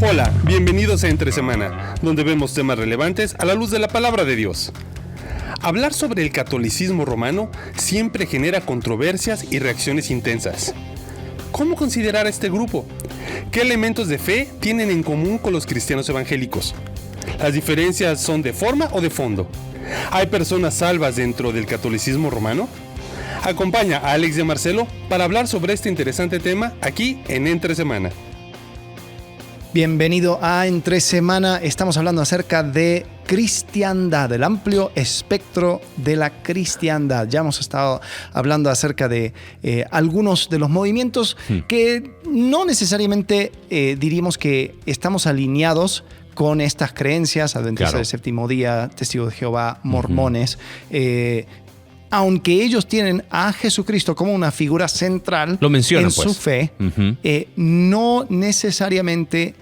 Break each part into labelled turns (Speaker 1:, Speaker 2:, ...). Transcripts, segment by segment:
Speaker 1: Hola, bienvenidos a Entre Semana, donde vemos temas relevantes a la luz de la palabra de Dios. Hablar sobre el catolicismo romano siempre genera controversias y reacciones intensas. ¿Cómo considerar a este grupo? ¿Qué elementos de fe tienen en común con los cristianos evangélicos? ¿Las diferencias son de forma o de fondo? ¿Hay personas salvas dentro del catolicismo romano? Acompaña a Alex de Marcelo para hablar sobre este interesante tema aquí en Entre Semana.
Speaker 2: Bienvenido a Entre Semana. Estamos hablando acerca de cristiandad, el amplio espectro de la cristiandad. Ya hemos estado hablando acerca de algunos de los movimientos que no necesariamente diríamos que estamos alineados con estas creencias, adventistas del séptimo día, testigos de Jehová, mormones, aunque ellos tienen a Jesucristo como una figura central en su fe, no necesariamente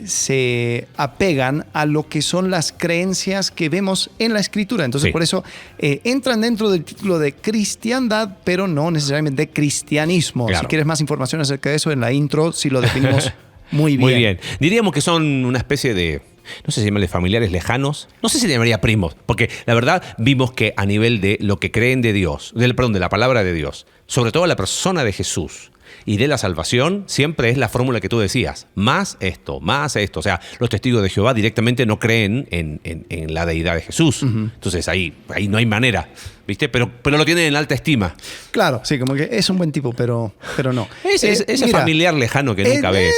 Speaker 2: se apegan a lo que son las creencias que vemos en la Escritura. Entonces, por eso entran dentro del título de cristiandad, pero no necesariamente de cristianismo. Claro. Si quieres más información acerca de eso, en la intro sí lo definimos muy bien.
Speaker 3: Muy bien. Diríamos que son una especie de, no sé si llamarle familiares lejanos, no sé si llamaría primos, porque la verdad vimos que a nivel de lo que creen de Dios, de la palabra de Dios, sobre todo la persona de Jesús y de la salvación, siempre es la fórmula que tú decías, más esto. O sea, los testigos de Jehová directamente no creen en la deidad de Jesús. Entonces ahí no hay manera, ¿viste? Pero lo tienen en alta estima.
Speaker 2: Claro, sí, como que es un buen tipo, pero no.
Speaker 3: Ese mira, familiar lejano que nunca ves.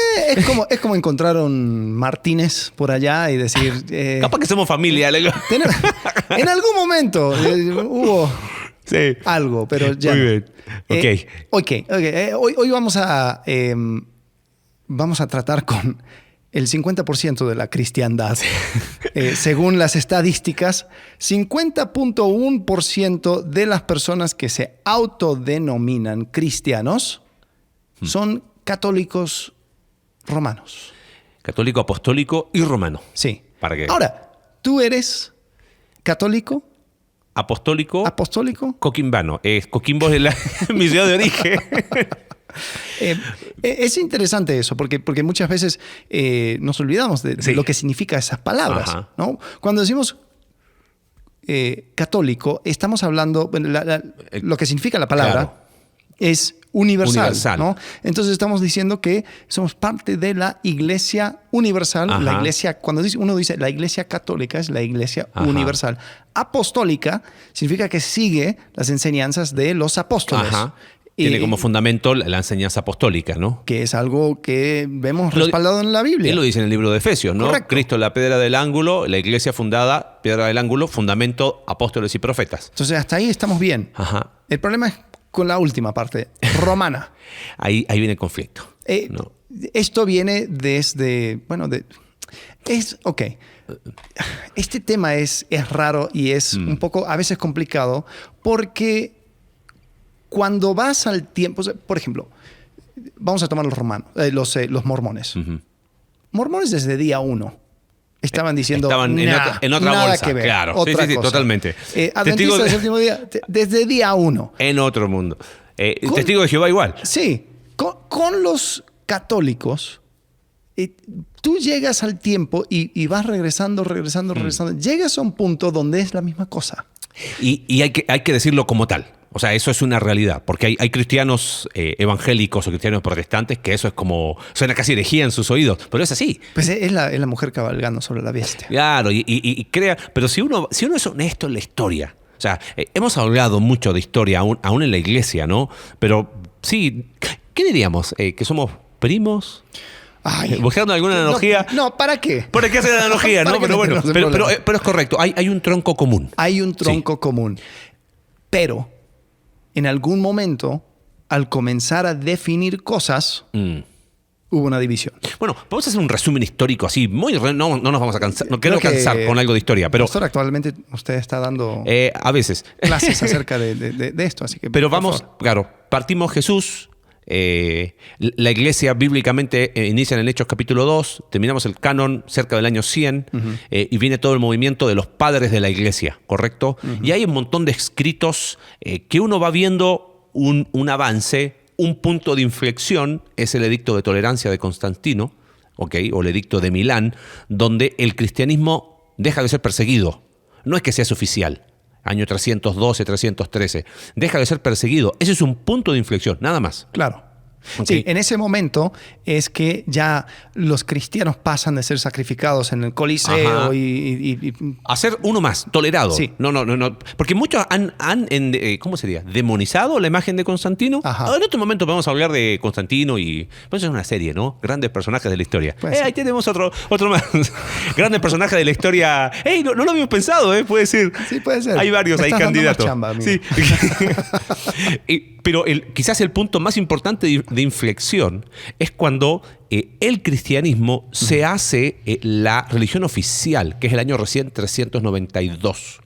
Speaker 2: Es como encontrar un Martínez por allá y decir...
Speaker 3: capaz que somos familia.
Speaker 2: En algún momento hubo algo, pero ya
Speaker 3: muy bien.
Speaker 2: Hoy vamos a tratar con el 50% de la cristiandad. Según las estadísticas, 50.1% de las personas que se autodenominan cristianos son católicos romanos.
Speaker 3: Católico, apostólico y romano.
Speaker 2: Sí.
Speaker 3: ¿Para qué?
Speaker 2: Ahora, ¿tú eres católico?
Speaker 3: ¿Apostólico?
Speaker 2: Coquimbano.
Speaker 3: Coquimbo es mi ciudad de origen.
Speaker 2: Es interesante eso, porque muchas veces nos olvidamos de lo que significa esas palabras, ¿no? Cuando decimos católico, estamos hablando, lo que significa la palabra es universal, ¿no? Entonces estamos diciendo que somos parte de la Iglesia universal. La Iglesia, cuando uno dice la Iglesia católica, es la Iglesia universal. Apostólica significa que sigue las enseñanzas de los apóstoles.
Speaker 3: Tiene como fundamento la enseñanza apostólica, ¿no?
Speaker 2: Que es algo que vemos respaldado en la Biblia.
Speaker 3: Él lo dice en el libro de Efesios, ¿no?
Speaker 2: Correcto.
Speaker 3: Cristo, la piedra del ángulo, la iglesia fundada, piedra del ángulo, fundamento, apóstoles y profetas.
Speaker 2: Entonces hasta ahí estamos bien. El problema es con la última parte, romana.
Speaker 3: ahí viene el conflicto. ¿No?
Speaker 2: Esto viene desde, Este tema es raro y es un poco a veces complicado porque cuando vas al tiempo, por ejemplo, vamos a tomar los romanos, los mormones. Mormones desde día 1 estaban diciendo
Speaker 3: en otra
Speaker 2: nada
Speaker 3: bolsa,
Speaker 2: que ver,
Speaker 3: claro.
Speaker 2: otra cosa.
Speaker 3: Totalmente.
Speaker 2: Adventistas del séptimo día, desde día 1.
Speaker 3: En otro mundo. Testigo de Jehová igual.
Speaker 2: Sí. Con los católicos, tú llegas al tiempo y vas regresando. Llegas a un punto donde es la misma cosa.
Speaker 3: Y hay que decirlo como tal. O sea, eso es una realidad, porque hay cristianos evangélicos o cristianos protestantes que eso es como, suena casi herejía en sus oídos, pero es así.
Speaker 2: Pues es la mujer cabalgando sobre la bestia.
Speaker 3: Claro, y crea, pero si uno es honesto en la historia, o sea, hemos hablado mucho de historia aún en la iglesia, ¿no? Pero sí, ¿qué diríamos? ¿Que somos primos? ¿Buscando alguna analogía?
Speaker 2: No, ¿para qué?
Speaker 3: ¿Para qué hacer analogía? ¿No? Pero bueno, pero es correcto, hay un tronco común.
Speaker 2: Hay un tronco común, pero en algún momento, al comenzar a definir cosas, hubo una división. Bueno,
Speaker 3: vamos a hacer un resumen histórico así, no nos vamos a cansar, no quiero cansar con algo de historia, pero...
Speaker 2: Pastor, actualmente usted está dando
Speaker 3: a veces
Speaker 2: clases acerca de esto, así que...
Speaker 3: Pero vamos, claro, partimos Jesús, la iglesia bíblicamente inicia en Hechos capítulo 2, terminamos el canon cerca del año 100 y viene todo el movimiento de los padres de la iglesia, ¿correcto? Y hay un montón de escritos que uno va viendo un avance, un punto de inflexión, es el edicto de tolerancia de Constantino, ¿ok? O el edicto de Milán, donde el cristianismo deja de ser perseguido. No es que sea oficial. Año 312, 313. Deja de ser perseguido. Ese es un punto de inflexión, nada más.
Speaker 2: Claro.
Speaker 3: Ok.
Speaker 2: Sí, en ese momento es que ya los cristianos pasan de ser sacrificados en el Coliseo
Speaker 3: Ajá.
Speaker 2: y
Speaker 3: Hacer uno más, tolerado.
Speaker 2: Sí.
Speaker 3: No. Porque muchos han ¿cómo sería? Demonizado la imagen de Constantino.
Speaker 2: Ajá.
Speaker 3: En otro momento vamos a hablar de Constantino y... Pues es una serie, ¿no? Grandes personajes de la historia.
Speaker 2: Puede ser.
Speaker 3: Ahí tenemos otro más. Grandes personajes de la historia. No lo habíamos pensado, puede ser.
Speaker 2: Sí, puede ser.
Speaker 3: Hay varios
Speaker 2: Me
Speaker 3: ahí
Speaker 2: estás dando más
Speaker 3: candidatos.
Speaker 2: chamba, amigo.
Speaker 3: Sí. Pero quizás el punto más importante de inflexión es cuando el cristianismo se hace la religión oficial, que es el año recién 392.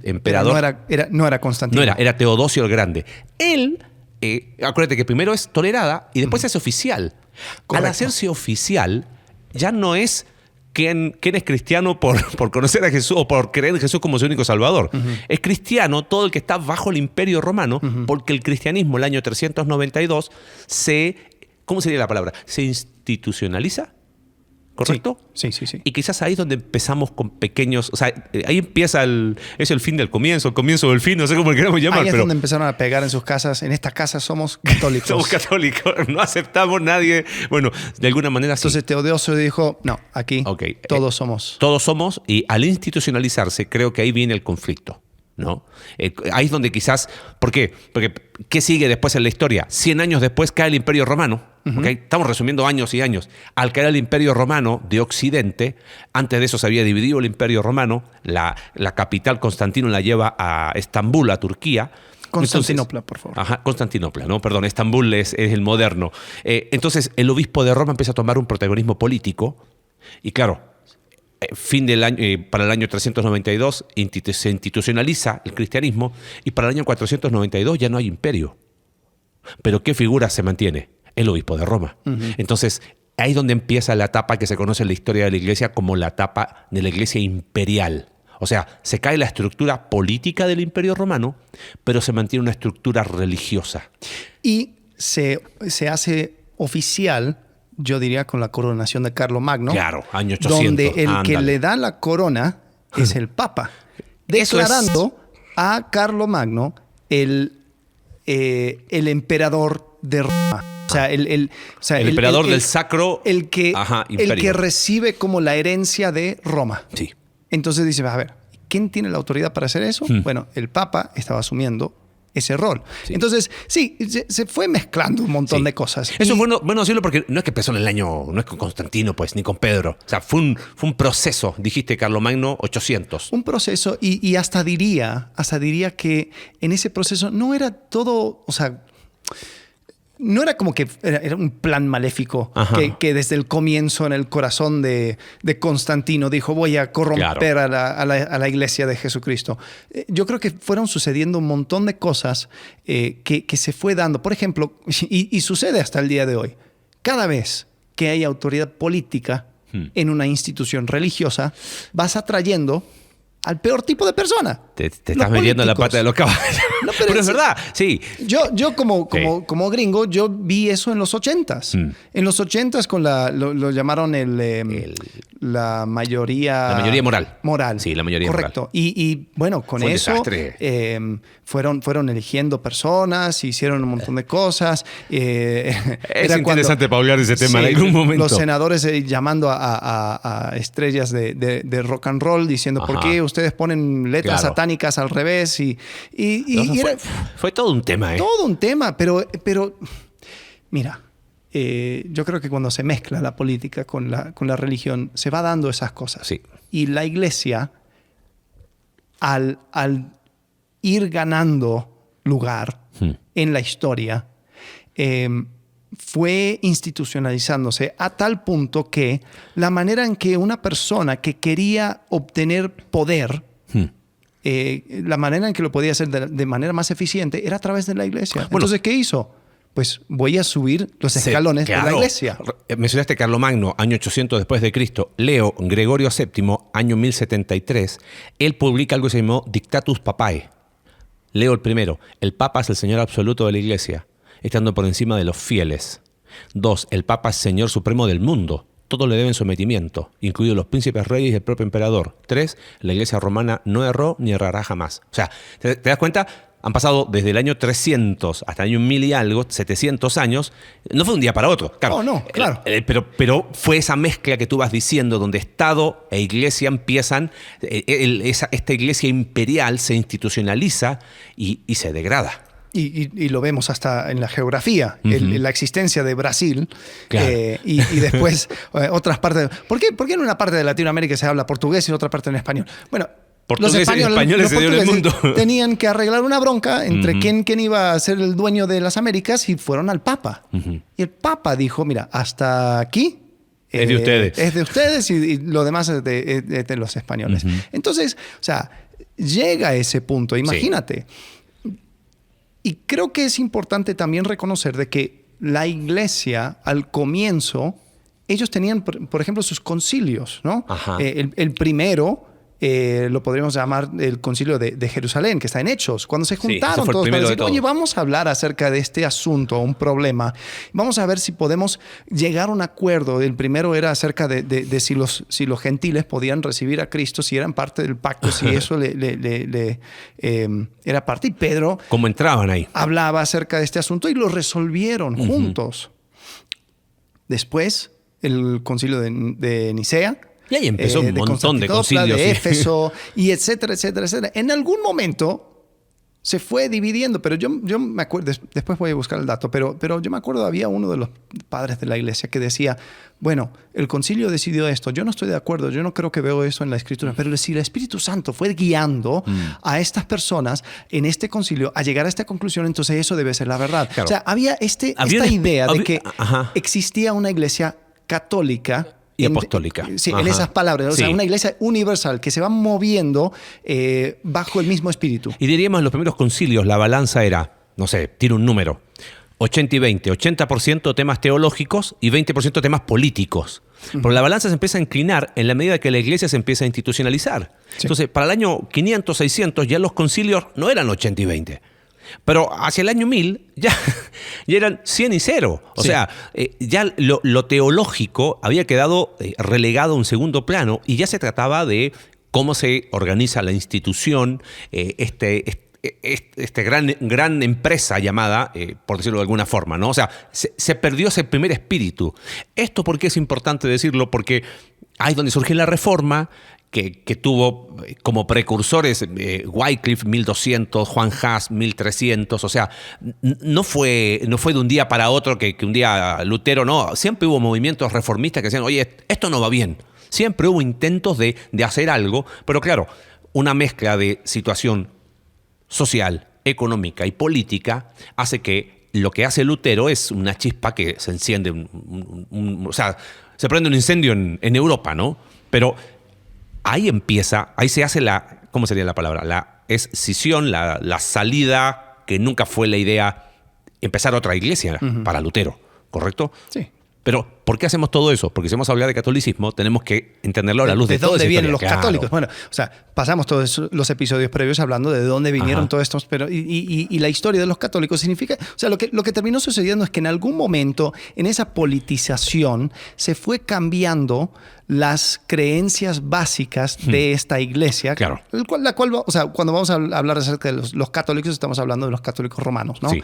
Speaker 3: Emperador.
Speaker 2: No era Constantino.
Speaker 3: Era Teodosio el Grande. Él, acuérdate que primero es tolerada y después se hace oficial.
Speaker 2: Correcto.
Speaker 3: Al hacerse oficial, ya no es quién es cristiano por conocer a Jesús o por creer en Jesús como su único salvador. Es cristiano todo el que está bajo el imperio romano, porque el cristianismo, el año 392, ¿cómo sería la palabra? Se institucionaliza, ¿correcto?
Speaker 2: Sí.
Speaker 3: Y quizás ahí es donde empezamos con pequeños... O sea, ahí empieza es el fin del comienzo, el comienzo del fin, no sé cómo le queramos llamar.
Speaker 2: Ahí es
Speaker 3: pero
Speaker 2: donde empezaron a pegar en sus casas. En esta casa somos católicos.
Speaker 3: somos católicos, no aceptamos nadie. Bueno, de alguna manera sí.
Speaker 2: Entonces Teodosio dijo, no, aquí
Speaker 3: Ok.
Speaker 2: todos somos.
Speaker 3: Todos somos, y al institucionalizarse, creo que ahí viene el conflicto, ¿no? Ahí es donde quizás... ¿Por qué? Porque ¿qué sigue después en la historia? 100 años después cae el Imperio Romano. ¿Ok? Estamos resumiendo años y años. Al caer el Imperio Romano de Occidente, antes de eso se había dividido el Imperio Romano, la capital Constantino la lleva a Estambul, a Turquía.
Speaker 2: Constantinopla, por favor.
Speaker 3: Ajá, Constantinopla, ¿no? Perdón, Estambul es el moderno. Entonces, el obispo de Roma empieza a tomar un protagonismo político y claro, fin del año, para el año 392 se institucionaliza el cristianismo y para el año 492 ya no hay imperio. Pero ¿qué figura se mantiene? El obispo de Roma. Entonces, ahí es donde empieza la etapa que se conoce en la historia de la iglesia como la etapa de la iglesia imperial. O sea, se cae la estructura política del imperio romano, pero se mantiene una estructura religiosa.
Speaker 2: Y se hace oficial, yo diría, con la coronación de Carlomagno.
Speaker 3: Claro, año 800.
Speaker 2: Donde el que
Speaker 3: ándale.
Speaker 2: le da la corona es el Papa.
Speaker 3: Eso
Speaker 2: Declarando a Carlomagno el emperador de Roma. O sea, el
Speaker 3: emperador del sacro
Speaker 2: el que
Speaker 3: imperio.
Speaker 2: recibe como la herencia de Roma.
Speaker 3: Sí.
Speaker 2: Entonces dice, a ver, ¿quién tiene la autoridad para hacer eso? Bueno, el Papa estaba asumiendo ese rol.
Speaker 3: Sí.
Speaker 2: Entonces, sí, se fue mezclando un montón
Speaker 3: Sí.
Speaker 2: de cosas.
Speaker 3: Eso
Speaker 2: Y-
Speaker 3: es bueno decirlo porque no es que empezó en el año, no es con Constantino, pues, ni con Pedro. O sea, fue un proceso. Dijiste Carlomagno 800.
Speaker 2: Un proceso y hasta diría que en ese proceso no era todo, o sea, no era como que era un plan maléfico
Speaker 3: Ajá.
Speaker 2: que desde el comienzo en el corazón de Constantino dijo voy a corromper a la iglesia de Jesucristo. Yo creo que fueron sucediendo un montón de cosas que se fue dando. Por ejemplo, y sucede hasta el día de hoy, cada vez que hay autoridad política en una institución religiosa, vas atrayendo al peor tipo de persona.
Speaker 3: Te
Speaker 2: Los
Speaker 3: estás metiendo en la
Speaker 2: políticos.
Speaker 3: pata de los caballos.
Speaker 2: No,
Speaker 3: pero es
Speaker 2: sí.
Speaker 3: verdad, sí.
Speaker 2: Yo como
Speaker 3: Sí.
Speaker 2: gringo, yo vi eso en los 80s. En los 80s con lo llamaron la mayoría...
Speaker 3: La mayoría moral.
Speaker 2: Moral.
Speaker 3: Sí, la mayoría
Speaker 2: Correcto.
Speaker 3: moral.
Speaker 2: Y bueno, con
Speaker 3: Fue un
Speaker 2: eso
Speaker 3: desastre.
Speaker 2: fueron eligiendo personas, hicieron un montón de cosas.
Speaker 3: Es
Speaker 2: Era
Speaker 3: interesante para hablar de ese tema en algún momento.
Speaker 2: Los senadores llamando a estrellas de rock and roll diciendo, ¿por
Speaker 3: Ajá.
Speaker 2: qué ustedes ponen letras
Speaker 3: Claro.
Speaker 2: satánicas al revés? Y
Speaker 3: No,
Speaker 2: era
Speaker 3: fue todo un tema, ¿eh?
Speaker 2: todo un tema, pero mira, yo creo que cuando se mezcla la política con la religión, se va dando esas cosas.
Speaker 3: Sí.
Speaker 2: Y la iglesia, al ir ganando lugar en la historia, fue institucionalizándose a tal punto que la manera en que una persona que quería obtener poder, la manera en que lo podía hacer de manera más eficiente era a través de la iglesia.
Speaker 3: Bueno.
Speaker 2: Entonces, ¿qué hizo? Pues voy a subir los
Speaker 3: Sí,
Speaker 2: escalones de la
Speaker 3: claro.
Speaker 2: iglesia.
Speaker 3: Mencionaste Carlomagno, año 800 después de Cristo. Leo Gregorio VII, año 1073. Él publica algo que se llamó Dictatus Papae. Leo el primero. El Papa es el señor absoluto de la iglesia, estando por encima de los fieles. 2, el Papa es Señor Supremo del mundo. Todos le deben sometimiento, incluidos los príncipes reyes y el propio emperador. 3, la Iglesia romana no erró ni errará jamás. O sea, ¿te das cuenta? Han pasado desde el año 300 hasta el año 1000 y algo, 700 años. No fue un día para otro. Claro,
Speaker 2: no, claro.
Speaker 3: Pero fue esa mezcla que tú vas diciendo, donde Estado e Iglesia empiezan, esta Iglesia imperial se institucionaliza y se degrada.
Speaker 2: Y lo vemos hasta en la geografía, la existencia de Brasil,
Speaker 3: Claro.
Speaker 2: y después otras partes. ¿Por qué en una parte de Latinoamérica se habla portugués y en otra parte en español? Bueno,
Speaker 3: Portugueses y españoles se dieron el mundo.
Speaker 2: Tenían que arreglar una bronca entre quién iba a ser el dueño de las Américas y fueron al Papa. Y el Papa dijo, mira, hasta aquí
Speaker 3: es de ustedes.
Speaker 2: Es de ustedes y lo demás es de los españoles. Entonces, o sea, llega a ese punto, imagínate. Sí. Y creo que es importante también reconocer de que la Iglesia, al comienzo, ellos tenían, por ejemplo, sus concilios, ¿no? El primero lo podríamos llamar el concilio de Jerusalén, que está en Hechos, cuando se juntaron todos para decir, oye, vamos a hablar acerca de este asunto, un problema. Vamos a ver si podemos llegar a un acuerdo. El primero era acerca de si los gentiles podían recibir a Cristo, si eran parte del pacto, si eso era parte. Y Pedro...
Speaker 3: ¿Cómo entraban ahí?
Speaker 2: Hablaba acerca de este asunto y lo resolvieron juntos. Después, el concilio de Nicea.
Speaker 3: Y ahí empezó un montón de concilios.
Speaker 2: De Éfeso, y etcétera, etcétera, etcétera. En algún momento se fue dividiendo, pero yo me acuerdo, después voy a buscar el dato, pero yo me acuerdo, había uno de los padres de la iglesia que decía, bueno, el concilio decidió esto, yo no estoy de acuerdo, yo no creo que veo eso en la Escritura, pero si el Espíritu Santo fue guiando a estas personas en este concilio a llegar a esta conclusión, entonces eso debe ser la verdad. Claro. O sea, había esta idea de que existía una iglesia católica
Speaker 3: y apostólica.
Speaker 2: En esas palabras. O sea, una iglesia universal que se va moviendo bajo el mismo espíritu.
Speaker 3: Y diríamos en los primeros concilios la balanza era, no sé, tiro un número, 80 y 20. 80% temas teológicos y 20% temas políticos. Pero la balanza se empieza a inclinar en la medida que la iglesia se empieza a institucionalizar. Sí. Entonces, para el año 500, 600 ya los concilios no eran 80 y 20. Pero hacia el año 1000 ya eran 100 y 0. O sea, ya lo teológico había quedado relegado a un segundo plano y ya se trataba de cómo se organiza la institución, gran empresa llamada, por decirlo de alguna forma, ¿no? O sea, se perdió ese primer espíritu. ¿Esto por qué es importante decirlo? Porque ahí es donde surge la Reforma, que tuvo como precursores Wycliffe 1200, Juan Hus 1300, o sea, no fue de un día para otro que un día Lutero, no, siempre hubo movimientos reformistas que decían, oye, esto no va bien. Siempre hubo intentos de hacer algo, pero claro, una mezcla de situación social, económica y política hace que lo que hace Lutero es una chispa que se enciende, o sea, se prende un incendio en Europa, ¿no? Pero ahí se hace ¿cómo sería la palabra? La escisión, la salida, que nunca fue la idea, empezar otra iglesia para Lutero, ¿correcto?
Speaker 2: Sí.
Speaker 3: Pero, ¿por qué hacemos todo eso? Porque si vamos a hablar de catolicismo, tenemos que entenderlo a la luz de
Speaker 2: dónde vienen los
Speaker 3: claro.
Speaker 2: católicos. Bueno, o sea, pasamos todos los episodios previos hablando de dónde vinieron todos estos, pero y la historia de los católicos significa, o sea, lo que terminó sucediendo es que en algún momento en esa politización se fue cambiando las creencias básicas de esta iglesia,
Speaker 3: claro.
Speaker 2: la cual, o sea, cuando vamos a hablar acerca de los católicos, estamos hablando de los católicos romanos, ¿no?
Speaker 3: Sí.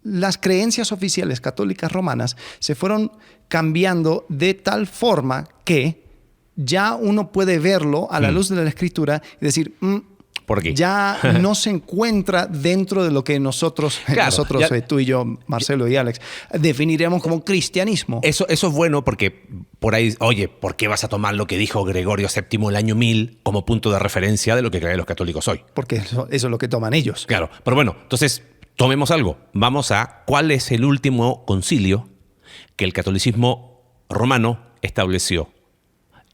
Speaker 2: Las creencias oficiales católicas romanas se fueron cambiando de tal forma que ya uno puede verlo a la luz de la Escritura y decir,
Speaker 3: ¿por qué?
Speaker 2: Ya no se encuentra dentro de lo que nosotros, tú y yo, Marcelo y Alex, definiremos como cristianismo.
Speaker 3: Eso es bueno porque por ahí, oye, ¿por qué vas a tomar lo que dijo Gregorio VII el año 1000 como punto de referencia de lo que creen los católicos hoy?
Speaker 2: Porque eso es lo que toman ellos.
Speaker 3: Claro, pero bueno, entonces tomemos algo. Vamos a cuál es el último concilio que el catolicismo romano estableció.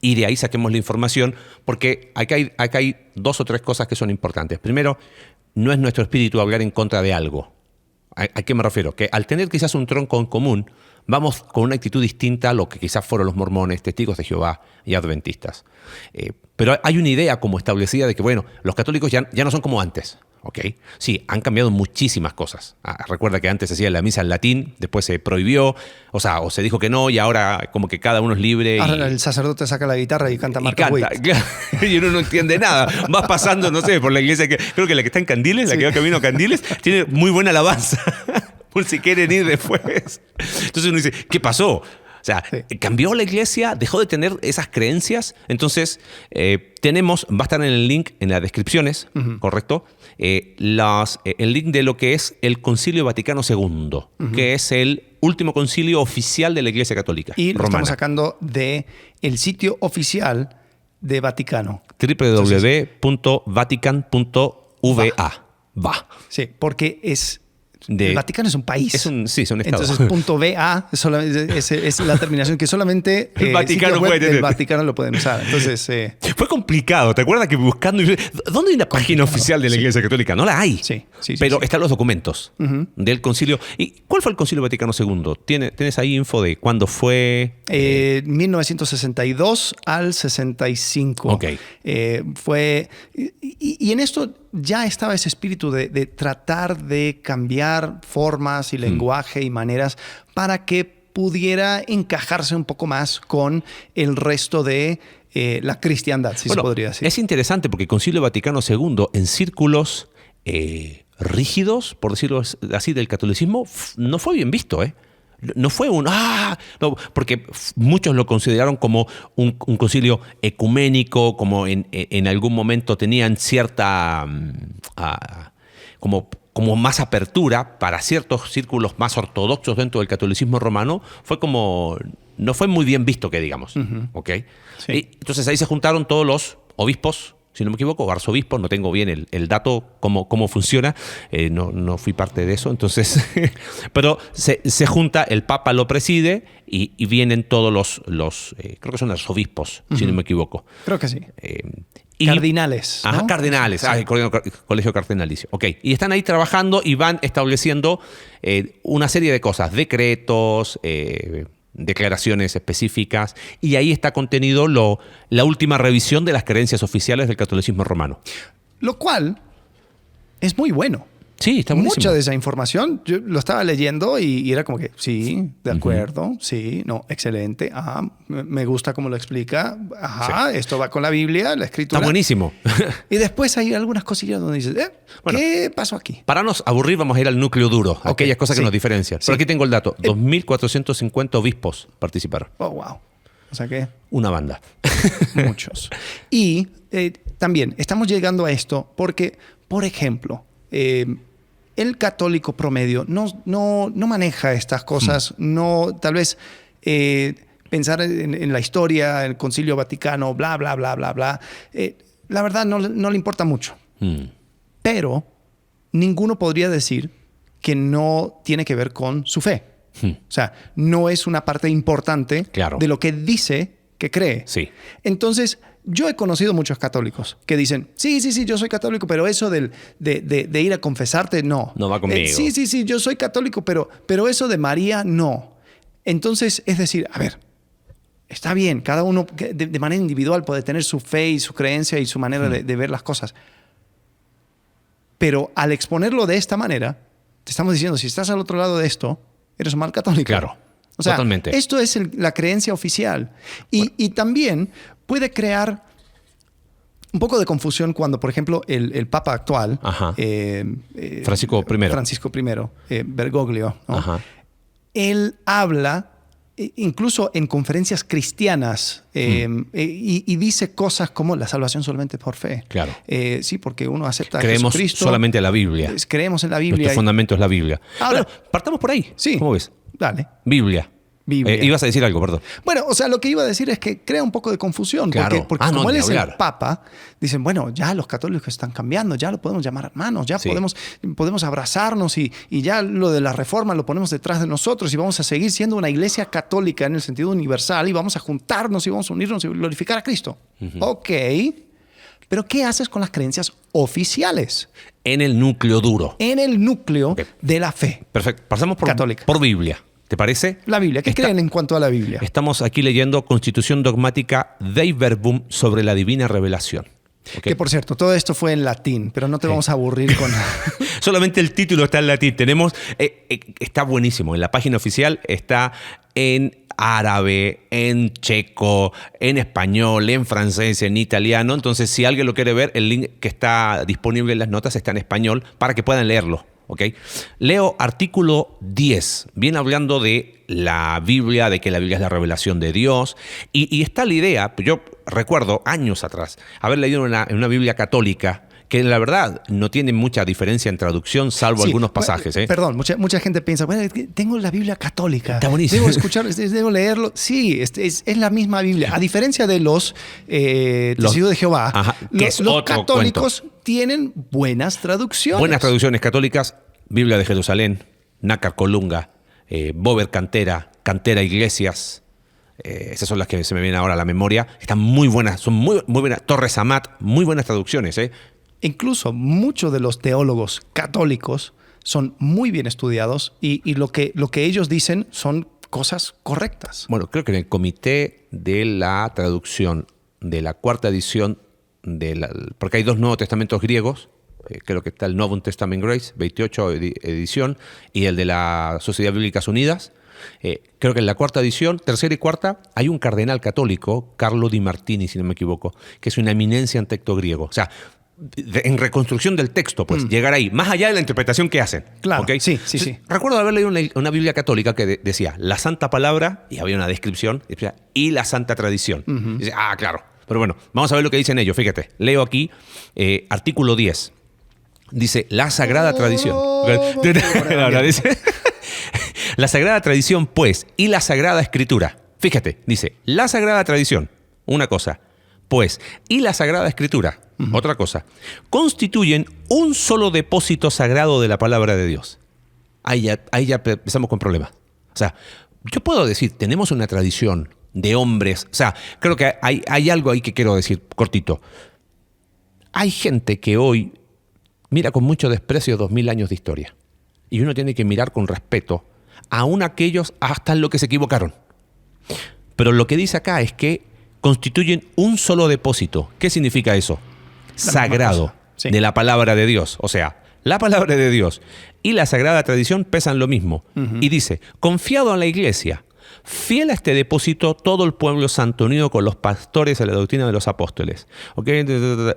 Speaker 3: Y de ahí saquemos la información, porque acá hay 2 o 3 cosas que son importantes. Primero, no es nuestro espíritu hablar en contra de algo. ¿A qué me refiero? Que al tener quizás un tronco en común, vamos con una actitud distinta a lo que quizás fueron los mormones, testigos de Jehová y adventistas. Pero hay una idea como establecida de que, bueno, los católicos ya no son como antes. Ok. Sí, han cambiado muchísimas cosas. Recuerda que antes se hacía la misa en latín, después se prohibió, o se dijo que no, y ahora como que cada uno es libre.
Speaker 2: Ahora el sacerdote saca la guitarra y canta Mark
Speaker 3: Claro, y uno no entiende nada. Vas pasando, no sé, por la iglesia, creo que la que está en Candiles, la que va camino a Candiles, tiene muy buena alabanza, por si quieren ir después. Entonces uno dice, ¿qué pasó? O sea, cambió la iglesia, dejó de tener esas creencias. Entonces, va a estar en el link, en las descripciones, ¿correcto? El link de lo que es el Concilio Vaticano II, que es el último concilio oficial de la Iglesia Católica
Speaker 2: y lo
Speaker 3: romana.
Speaker 2: Estamos sacando del sitio oficial de Vaticano.
Speaker 3: www.vatican.va. Va.
Speaker 2: Sí, porque el Vaticano es un país.
Speaker 3: Es un estado.
Speaker 2: Entonces, .va es la terminación que solamente
Speaker 3: el Vaticano puede tener.
Speaker 2: El Vaticano lo pueden usar. Entonces,
Speaker 3: fue complicado. ¿Te acuerdas que buscando... ¿Dónde hay una página oficial de la Iglesia Católica? No la hay.
Speaker 2: Sí.
Speaker 3: Pero están los documentos del concilio. ¿Y cuál fue el Concilio Vaticano II? ¿Tienes ahí info de cuándo fue?
Speaker 2: 1962 al 65.
Speaker 3: Ok.
Speaker 2: Fue... Y en esto ya estaba ese espíritu de tratar de cambiar formas y lenguaje y maneras para que pudiera encajarse un poco más con el resto de la cristiandad, si se podría decir.
Speaker 3: Es interesante porque el Concilio Vaticano II, en círculos rígidos, por decirlo así, del catolicismo, no fue bien visto, ¿eh? No fue no, porque muchos lo consideraron como un concilio ecuménico, como en algún momento tenían cierta como más apertura para ciertos círculos más ortodoxos dentro del catolicismo romano. No fue muy bien visto, que digamos. ¿Ok?
Speaker 2: Sí.
Speaker 3: Y entonces ahí se juntaron todos los obispos, si no me equivoco, o arzobispos, no tengo bien el dato, cómo funciona, no fui parte de eso, entonces, pero se junta, el Papa lo preside y vienen todos los creo que son arzobispos, si no me equivoco.
Speaker 2: Creo que sí. Cardinales.
Speaker 3: Ajá,
Speaker 2: ¿no?
Speaker 3: cardenales,
Speaker 2: Sí.
Speaker 3: el colegio cardinalicio. Ok, y están ahí trabajando y van estableciendo una serie de cosas, decretos, declaraciones específicas, y ahí está contenido la última revisión de las creencias oficiales del catolicismo romano.
Speaker 2: Lo cual es muy bueno.
Speaker 3: Sí, está buenísimo.
Speaker 2: Mucha de esa información, yo lo estaba leyendo y era como que, sí, de acuerdo, sí, no, excelente, me gusta cómo lo explica, esto va con la Biblia, la escritura.
Speaker 3: Está buenísimo.
Speaker 2: Y después hay algunas cosillas donde dices, ¿qué pasó aquí?
Speaker 3: Para no aburrir, vamos a ir al núcleo duro, aquellas cosas que nos diferencian.
Speaker 2: Sí.
Speaker 3: Pero aquí tengo el dato, 2.450 obispos participaron.
Speaker 2: Oh, wow. O sea que...
Speaker 3: Una banda.
Speaker 2: Muchos. Y también estamos llegando a esto porque, por ejemplo, el católico promedio no maneja estas cosas, tal vez pensar en la historia, el Concilio Vaticano, bla, bla, bla, bla, bla. La verdad no le importa mucho. Pero ninguno podría decir que no tiene que ver con su fe. O sea, no es una parte importante de lo que dice que cree.
Speaker 3: Sí.
Speaker 2: Entonces, yo he conocido muchos católicos que dicen, sí, yo soy católico, pero eso de ir a confesarte, no.
Speaker 3: No va conmigo.
Speaker 2: Sí, yo soy católico, pero eso de María, no. Entonces, es decir, a ver, está bien, cada uno de manera individual puede tener su fe y su creencia y su manera de ver las cosas. Pero al exponerlo de esta manera, te estamos diciendo, si estás al otro lado de esto, eres un mal católico.
Speaker 3: Claro.
Speaker 2: O sea,
Speaker 3: totalmente.
Speaker 2: Esto es la creencia oficial. Y también puede crear un poco de confusión cuando, por ejemplo, el Papa actual,
Speaker 3: Francisco
Speaker 2: I, Bergoglio, ¿no? Él habla, incluso en conferencias cristianas, y dice cosas como la salvación solamente por fe.
Speaker 3: Claro.
Speaker 2: Sí, porque uno acepta
Speaker 3: Creemos
Speaker 2: a Jesucristo.
Speaker 3: solamente en la Biblia.
Speaker 2: Creemos en la Biblia.
Speaker 3: Nuestro fundamento es la Biblia.
Speaker 2: Ahora,
Speaker 3: bueno, partamos por ahí.
Speaker 2: Sí.
Speaker 3: ¿Cómo ves?
Speaker 2: Dale.
Speaker 3: Biblia. Ibas a decir algo, perdón.
Speaker 2: Bueno, o sea, lo que iba a decir es que crea un poco de confusión.
Speaker 3: Claro.
Speaker 2: Porque como él es el Papa, dicen, bueno, ya los católicos están cambiando, ya lo podemos llamar hermanos, ya podemos abrazarnos y ya lo de la reforma lo ponemos detrás de nosotros y vamos a seguir siendo una iglesia católica en el sentido universal y vamos a juntarnos y vamos a unirnos y glorificar a Cristo. Ok, pero ¿qué haces con las creencias oficiales?
Speaker 3: En el núcleo duro.
Speaker 2: En el núcleo de la fe.
Speaker 3: Perfecto. Pasamos
Speaker 2: católica.
Speaker 3: Por Biblia. ¿Te parece?
Speaker 2: La Biblia. ¿Qué creen en cuanto a la Biblia?
Speaker 3: Estamos aquí leyendo Constitución Dogmática Dei Verbum sobre la Divina Revelación. ¿Ok?
Speaker 2: Que por cierto, todo esto fue en latín, pero no te vamos a aburrir con...
Speaker 3: Solamente el título está en latín. Tenemos, está buenísimo. En la página oficial está en árabe, en checo, en español, en francés, en italiano. Entonces, si alguien lo quiere ver, el link que está disponible en las notas está en español para que puedan leerlo. ¿Okay? Leo artículo 10. Viene hablando de la Biblia, de que la Biblia es la revelación de Dios. Y está la idea, yo recuerdo años atrás haber leído en una Biblia católica que la verdad no tiene mucha diferencia en traducción, salvo algunos pasajes.
Speaker 2: Perdón, mucha gente piensa, bueno, es que tengo la Biblia católica.
Speaker 3: Está buenísimo.
Speaker 2: Debo escuchar, debo leerlo. Sí, es la misma Biblia. A diferencia de los Testigos de Jehová, los católicos tienen buenas traducciones.
Speaker 3: Buenas traducciones católicas, Biblia de Jerusalén, Nácar Colunga, Bober Cantera, Cantera Iglesias. Esas son las que se me vienen ahora a la memoria. Están muy buenas, son muy buenas. Torres Amat, muy buenas traducciones.
Speaker 2: Incluso muchos de los teólogos católicos son muy bien estudiados y lo que ellos dicen son cosas correctas.
Speaker 3: Bueno, creo que en el comité de la traducción de la cuarta edición, porque hay 2 Nuevos Testamentos griegos, creo que está el Novum Testament Grace, 28 edición, y el de la Sociedad Bíblicas Unidas. Creo que en la cuarta edición, tercera y cuarta, hay un cardenal católico, Carlo Di Martini, si no me equivoco, que es una eminencia en texto griego. O sea, en reconstrucción del texto, pues, llegar ahí, más allá de la interpretación que hacen.
Speaker 2: Claro,
Speaker 3: ¿okay?
Speaker 2: sí.
Speaker 3: Recuerdo haber leído una Biblia católica que decía la Santa Palabra, y había una descripción, y la Santa Tradición. Y dice, claro. Pero bueno, vamos a ver lo que dicen ellos. Fíjate, leo aquí, artículo 10. Dice, la Sagrada Tradición. Dice, la Sagrada Tradición, pues, y la Sagrada Escritura. Fíjate, dice, la Sagrada Tradición, una cosa, pues, y la Sagrada Escritura, otra cosa, constituyen un solo depósito sagrado de la palabra de Dios. Ahí ya empezamos con problemas. O sea, yo puedo decir, tenemos una tradición de hombres. O sea, creo que hay algo ahí que quiero decir cortito. Hay gente que hoy mira con mucho desprecio 2000 años de historia. Y uno tiene que mirar con respeto aún aquellos hasta en lo que se equivocaron. Pero lo que dice acá es que constituyen un solo depósito. ¿Qué significa eso? Sagrado, sí, de la palabra de Dios. O sea, la palabra de Dios y la sagrada tradición pesan lo mismo. Y dice, confiado en la iglesia, fiel a este depósito, todo el pueblo santo unido con los pastores a la doctrina de los apóstoles. ¿Okay?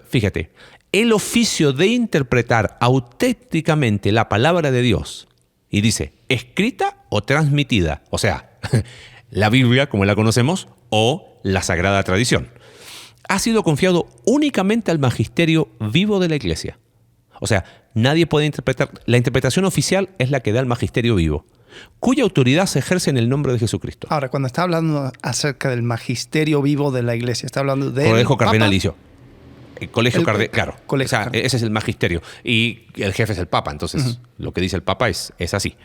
Speaker 3: Fíjate, el oficio de interpretar auténticamente la palabra de Dios. Y dice, escrita o transmitida. O sea, la Biblia, como la conocemos, o la sagrada tradición. Ha sido confiado únicamente al magisterio vivo de la iglesia. O sea, nadie puede interpretar. La interpretación oficial es la que da el magisterio vivo, cuya autoridad se ejerce en el nombre de Jesucristo.
Speaker 2: Ahora, cuando está hablando acerca del magisterio vivo de la iglesia, está hablando del
Speaker 3: Colegio
Speaker 2: Papa.
Speaker 3: Cardenalicio. Colegio Cardenalicio, claro.
Speaker 2: Colegio
Speaker 3: o sea, ese es el magisterio. Y el jefe es el Papa. Entonces, lo que dice el Papa es así.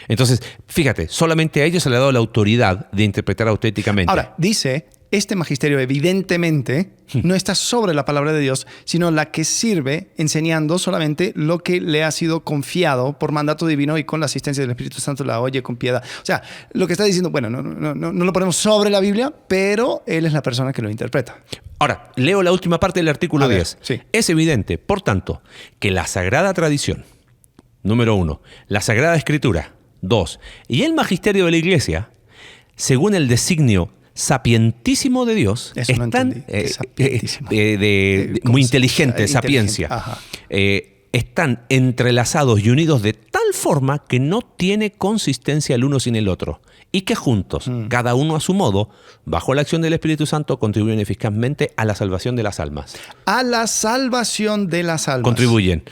Speaker 3: Entonces, fíjate, solamente a ellos se le ha dado la autoridad de interpretar auténticamente.
Speaker 2: Ahora, dice, este magisterio evidentemente no está sobre la palabra de Dios, sino la que sirve enseñando solamente lo que le ha sido confiado por mandato divino y con la asistencia del Espíritu Santo la oye con piedad. O sea, lo que está diciendo, bueno, no lo ponemos sobre la Biblia, pero él es la persona que lo interpreta.
Speaker 3: Ahora, leo la última parte del artículo 10.
Speaker 2: Sí.
Speaker 3: Es evidente, por tanto, que la sagrada tradición, número 1, la sagrada escritura, 2, y el magisterio de la iglesia, según el designio sapientísimo de Dios,
Speaker 2: eso
Speaker 3: están
Speaker 2: no
Speaker 3: muy inteligente, sapiencia, están entrelazados y unidos de tal forma que no tiene consistencia el uno sin el otro, y que juntos, cada uno a su modo, bajo la acción del Espíritu Santo, contribuyen eficazmente a la salvación de las almas.
Speaker 2: A la salvación de las almas.
Speaker 3: Contribuyen.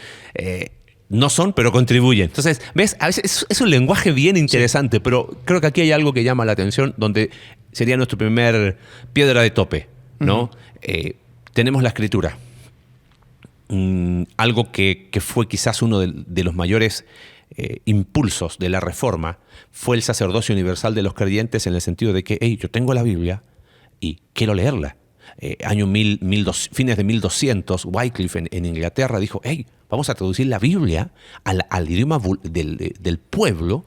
Speaker 3: No son, pero contribuyen. Entonces, ¿ves? A veces es un lenguaje bien interesante, pero creo que aquí hay algo que llama la atención, donde sería nuestro primer piedra de tope, ¿no? Tenemos la Escritura. Algo que fue quizás uno de los mayores impulsos de la Reforma fue el sacerdocio universal de los creyentes, en el sentido de que, yo tengo la Biblia y quiero leerla. Fines de 1200, Wycliffe en Inglaterra dijo, vamos a traducir la Biblia al idioma del pueblo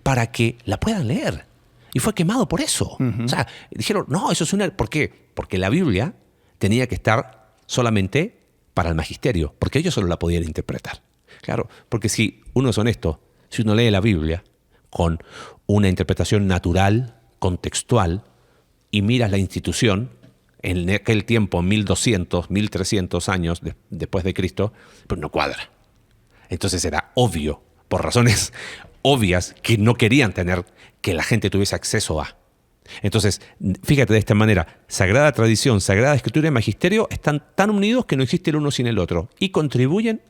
Speaker 3: para que la puedan leer. Y fue quemado por eso. O sea, dijeron, no, eso es una... ¿Por qué? Porque la Biblia tenía que estar solamente para el magisterio, porque ellos solo la podían interpretar. Claro, porque si uno es honesto, si uno lee la Biblia con una interpretación natural, contextual, y miras la institución, en aquel tiempo, 1200, 1300 años después de Cristo, pues no cuadra. Entonces era obvio, por razones obvias, que no querían tener que la gente tuviese acceso a. Entonces, fíjate de esta manera, Sagrada Tradición, Sagrada Escritura y Magisterio están tan unidos que no existe el uno sin el otro y contribuyen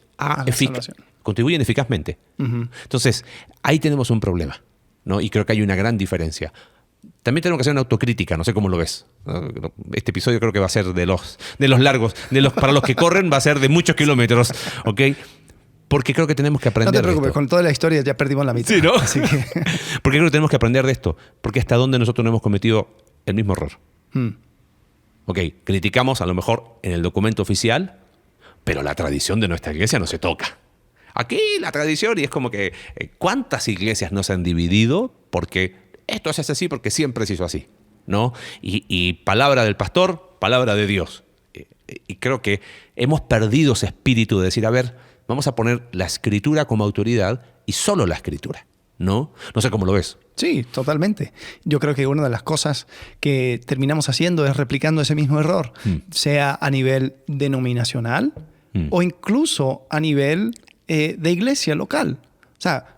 Speaker 3: contribuyen eficazmente. Entonces, ahí tenemos un problema, ¿no? Y creo que hay una gran diferencia. También tenemos que hacer una autocrítica, no sé cómo lo ves. Este episodio creo que va a ser de los largos, para los que corren va a ser de muchos kilómetros, ¿ok? Porque creo que tenemos que aprender de esto.
Speaker 2: No te preocupes, con toda la historia ya perdimos la mitad.
Speaker 3: Sí, ¿no?
Speaker 2: Así que...
Speaker 3: Porque creo que tenemos que aprender de esto. Porque hasta dónde nosotros no hemos cometido el mismo error. Ok, criticamos a lo mejor en el documento oficial, pero la tradición de nuestra iglesia no se toca. Aquí la tradición, y es como que ¿cuántas iglesias no se han dividido? Porque esto se hace así porque siempre se hizo así, ¿no? Y palabra del pastor, palabra de Dios. Y creo que hemos perdido ese espíritu de decir, a ver, vamos a poner la Escritura como autoridad y solo la Escritura, ¿no? No sé cómo lo ves.
Speaker 2: Sí, totalmente. Yo creo que una de las cosas que terminamos haciendo es replicando ese mismo error, sea a nivel denominacional o incluso a nivel de iglesia local. O sea,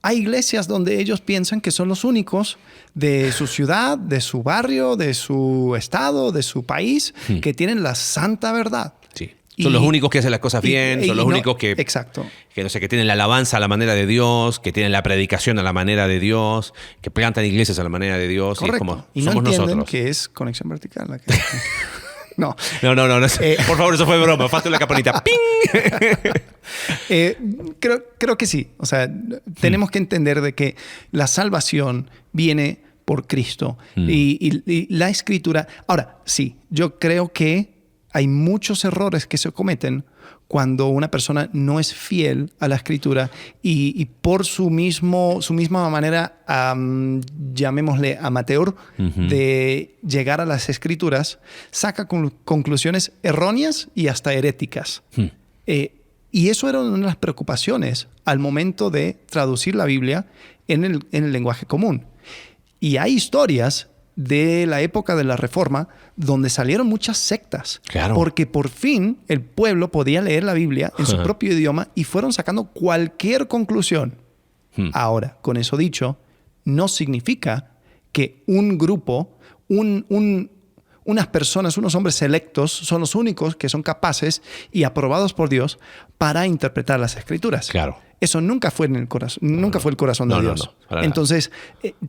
Speaker 2: hay iglesias donde ellos piensan que son los únicos de su ciudad, de su barrio, de su estado, de su país, que tienen la santa verdad.
Speaker 3: Sí. Son los únicos que hacen las cosas bien, son los únicos que,
Speaker 2: exacto.
Speaker 3: Que, no sé, que tienen la alabanza a la manera de Dios, que tienen la predicación a la manera de Dios, que plantan iglesias a la manera de Dios.
Speaker 2: Correcto.
Speaker 3: Y es como
Speaker 2: y
Speaker 3: somos
Speaker 2: no entienden
Speaker 3: nosotros.
Speaker 2: que es conexión vertical. No.
Speaker 3: No. Por favor, eso fue broma. Falta la campanita. ¡Ping!
Speaker 2: Creo que sí. O sea, tenemos que entender de que la salvación viene por Cristo y la Escritura. Ahora, sí, yo creo que hay muchos errores que se cometen cuando una persona no es fiel a la Escritura y por su misma manera, llamémosle amateur, de llegar a las Escrituras, saca conclusiones erróneas y hasta heréticas. Y eso era una de las preocupaciones al momento de traducir la Biblia en el lenguaje común. Y hay historias de la época de la Reforma donde salieron muchas sectas.
Speaker 3: Claro.
Speaker 2: Porque por fin el pueblo podía leer la Biblia en su propio idioma y fueron sacando cualquier conclusión. Ahora, con eso dicho, no significa que un grupo, unas personas, unos hombres selectos son los únicos que son capaces y aprobados por Dios para interpretar las Escrituras.
Speaker 3: Claro.
Speaker 2: Eso nunca fue en el corazón, nunca fue el corazón de Dios.
Speaker 3: No,
Speaker 2: entonces,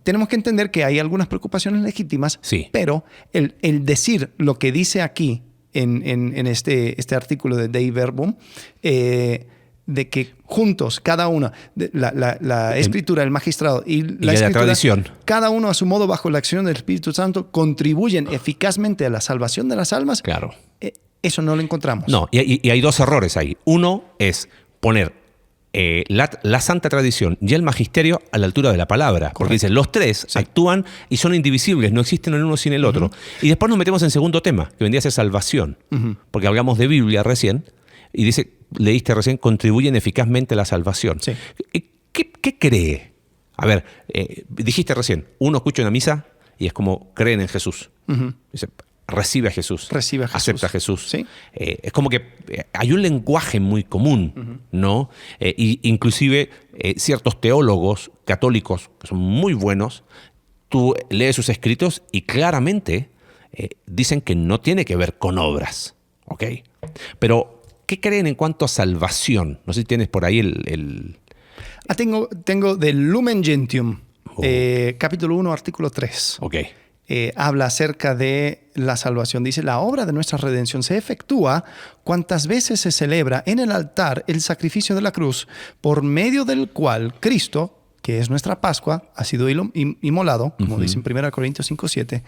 Speaker 2: tenemos que entender que hay algunas preocupaciones legítimas,
Speaker 3: sí.
Speaker 2: Pero el decir lo que dice aquí en este artículo de Dei Verbum, de que juntos, cada uno, la Escritura, el magistrado y la
Speaker 3: tradición,
Speaker 2: cada uno a su modo bajo la acción del Espíritu Santo, contribuyen eficazmente a la salvación de las almas.
Speaker 3: Claro.
Speaker 2: Eso no lo encontramos.
Speaker 3: No, y hay dos errores ahí. Uno es poner la santa tradición y el magisterio a la altura de la palabra. Correcto. Porque dicen, los tres actúan y son indivisibles, no existen el uno sin el otro. Y después nos metemos en segundo tema, que vendría a ser salvación. Porque hablamos de Biblia recién, y dice, leíste recién, contribuyen eficazmente a la salvación.
Speaker 2: Sí.
Speaker 3: ¿Qué cree? A ver, dijiste recién, uno escucha una misa y es como creen en Jesús. Dice, recibe a Jesús. Acepta a Jesús.
Speaker 2: ¿Sí?
Speaker 3: Es como que hay un lenguaje muy común, ¿no? Inclusive ciertos teólogos católicos que son muy buenos, tú lees sus escritos y claramente dicen que no tiene que ver con obras, ¿ok? Pero, ¿qué creen en cuanto a salvación? No sé si tienes por ahí el...
Speaker 2: Tengo del Lumen Gentium, capítulo 1, artículo 3.
Speaker 3: Ok.
Speaker 2: Habla acerca de la salvación. Dice, la obra de nuestra redención se efectúa cuantas veces se celebra en el altar el sacrificio de la cruz, por medio del cual Cristo, que es nuestra Pascua, ha sido inmolado, como dice en 1 Corintios 5:7,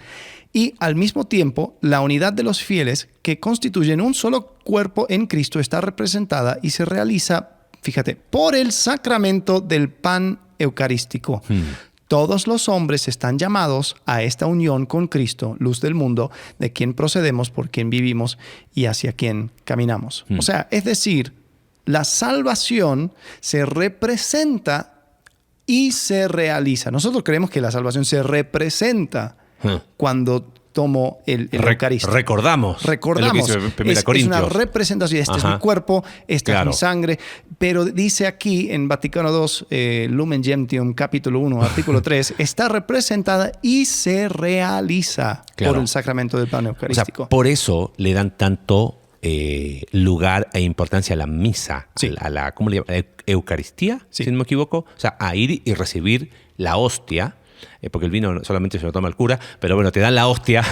Speaker 2: y al mismo tiempo la unidad de los fieles que constituyen un solo cuerpo en Cristo está representada y se realiza, fíjate, por el sacramento del pan eucarístico. Todos los hombres están llamados a esta unión con Cristo, luz del mundo, de quien procedemos, por quien vivimos y hacia quien caminamos. O sea, es decir, la salvación se representa y se realiza. Nosotros creemos que la salvación se representa cuando tomo el Eucaristía.
Speaker 3: Recordamos.
Speaker 2: Es una representación. Este es mi cuerpo, esta es mi sangre. Pero dice aquí en Vaticano II, Lumen Gentium, capítulo 1, artículo 3, está representada y se realiza por el sacramento del pan eucarístico.
Speaker 3: O sea, por eso le dan tanto lugar e importancia a la misa, a la ¿cómo le llaman? Eucaristía, si no me equivoco. O sea, a ir y recibir la hostia. Porque el vino solamente se lo toma el cura, pero bueno, te dan la hostia.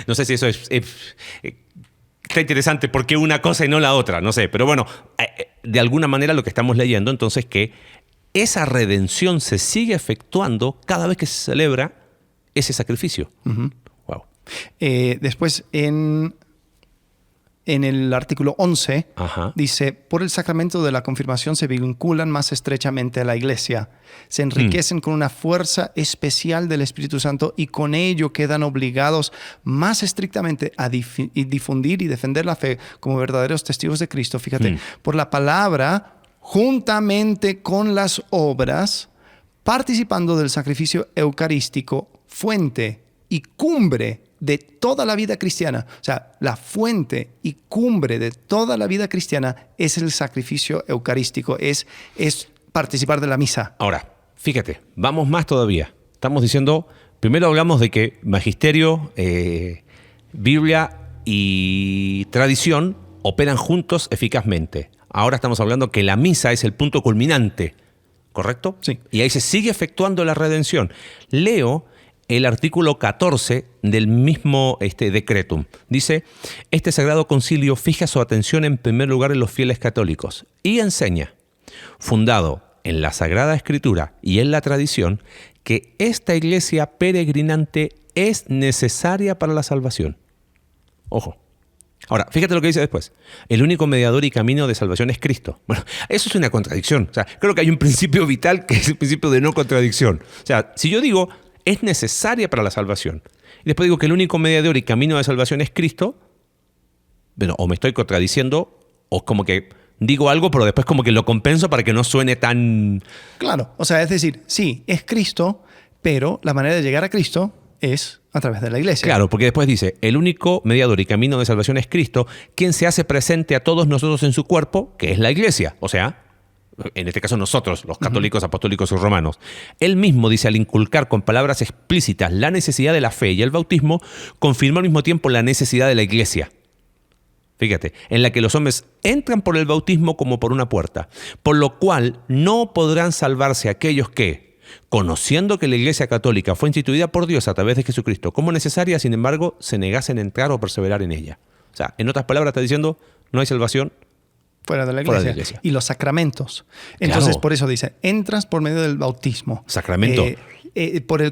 Speaker 3: No sé si eso está interesante, ¿por qué una cosa y no la otra? No sé, pero bueno, de alguna manera lo que estamos leyendo, entonces, que esa redención se sigue efectuando cada vez que se celebra ese sacrificio. Wow.
Speaker 2: Después, en el artículo 11, dice, por el sacramento de la confirmación se vinculan más estrechamente a la Iglesia, se enriquecen con una fuerza especial del Espíritu Santo y con ello quedan obligados más estrictamente a difundir y defender la fe como verdaderos testigos de Cristo. Fíjate, por la palabra, juntamente con las obras, participando del sacrificio eucarístico, fuente y cumbre de toda la vida cristiana. O sea, la fuente y cumbre de toda la vida cristiana es el sacrificio eucarístico, es participar de la misa.
Speaker 3: Ahora, fíjate, vamos más todavía. Estamos diciendo, primero hablamos de que magisterio, Biblia y tradición operan juntos eficazmente. Ahora estamos hablando que la misa es el punto culminante, ¿correcto?
Speaker 2: Sí.
Speaker 3: Y ahí se sigue efectuando la redención. Leo el artículo 14 del mismo decretum. Dice, este Sagrado Concilio fija su atención en primer lugar en los fieles católicos y enseña, fundado en la Sagrada Escritura y en la tradición, que esta iglesia peregrinante es necesaria para la salvación. Ojo. Ahora, fíjate lo que dice después. El único mediador y camino de salvación es Cristo. Bueno, eso es una contradicción. O sea, creo que hay un principio vital que es el principio de no contradicción. O sea, si yo digo es necesaria para la salvación, y después digo que el único mediador y camino de salvación es Cristo, bueno, o me estoy contradiciendo, o como que digo algo, pero después como que lo compenso para que no suene tan...
Speaker 2: Claro, o sea, es decir, sí, es Cristo, pero la manera de llegar a Cristo es a través de la iglesia.
Speaker 3: Claro, porque después dice, el único mediador y camino de salvación es Cristo, quien se hace presente a todos nosotros en su cuerpo, que es la iglesia, o sea, en este caso nosotros, los católicos, apostólicos y romanos. Él mismo dice, al inculcar con palabras explícitas la necesidad de la fe y el bautismo, confirma al mismo tiempo la necesidad de la iglesia. Fíjate, en la que los hombres entran por el bautismo como por una puerta, por lo cual no podrán salvarse aquellos que, conociendo que la Iglesia Católica fue instituida por Dios a través de Jesucristo como necesaria, sin embargo, se negasen a entrar o perseverar en ella. O sea, en otras palabras está diciendo, no hay salvación
Speaker 2: fuera de la iglesia. Y los sacramentos. Entonces, claro, por eso dice, entras por medio del bautismo.
Speaker 3: Sacramento.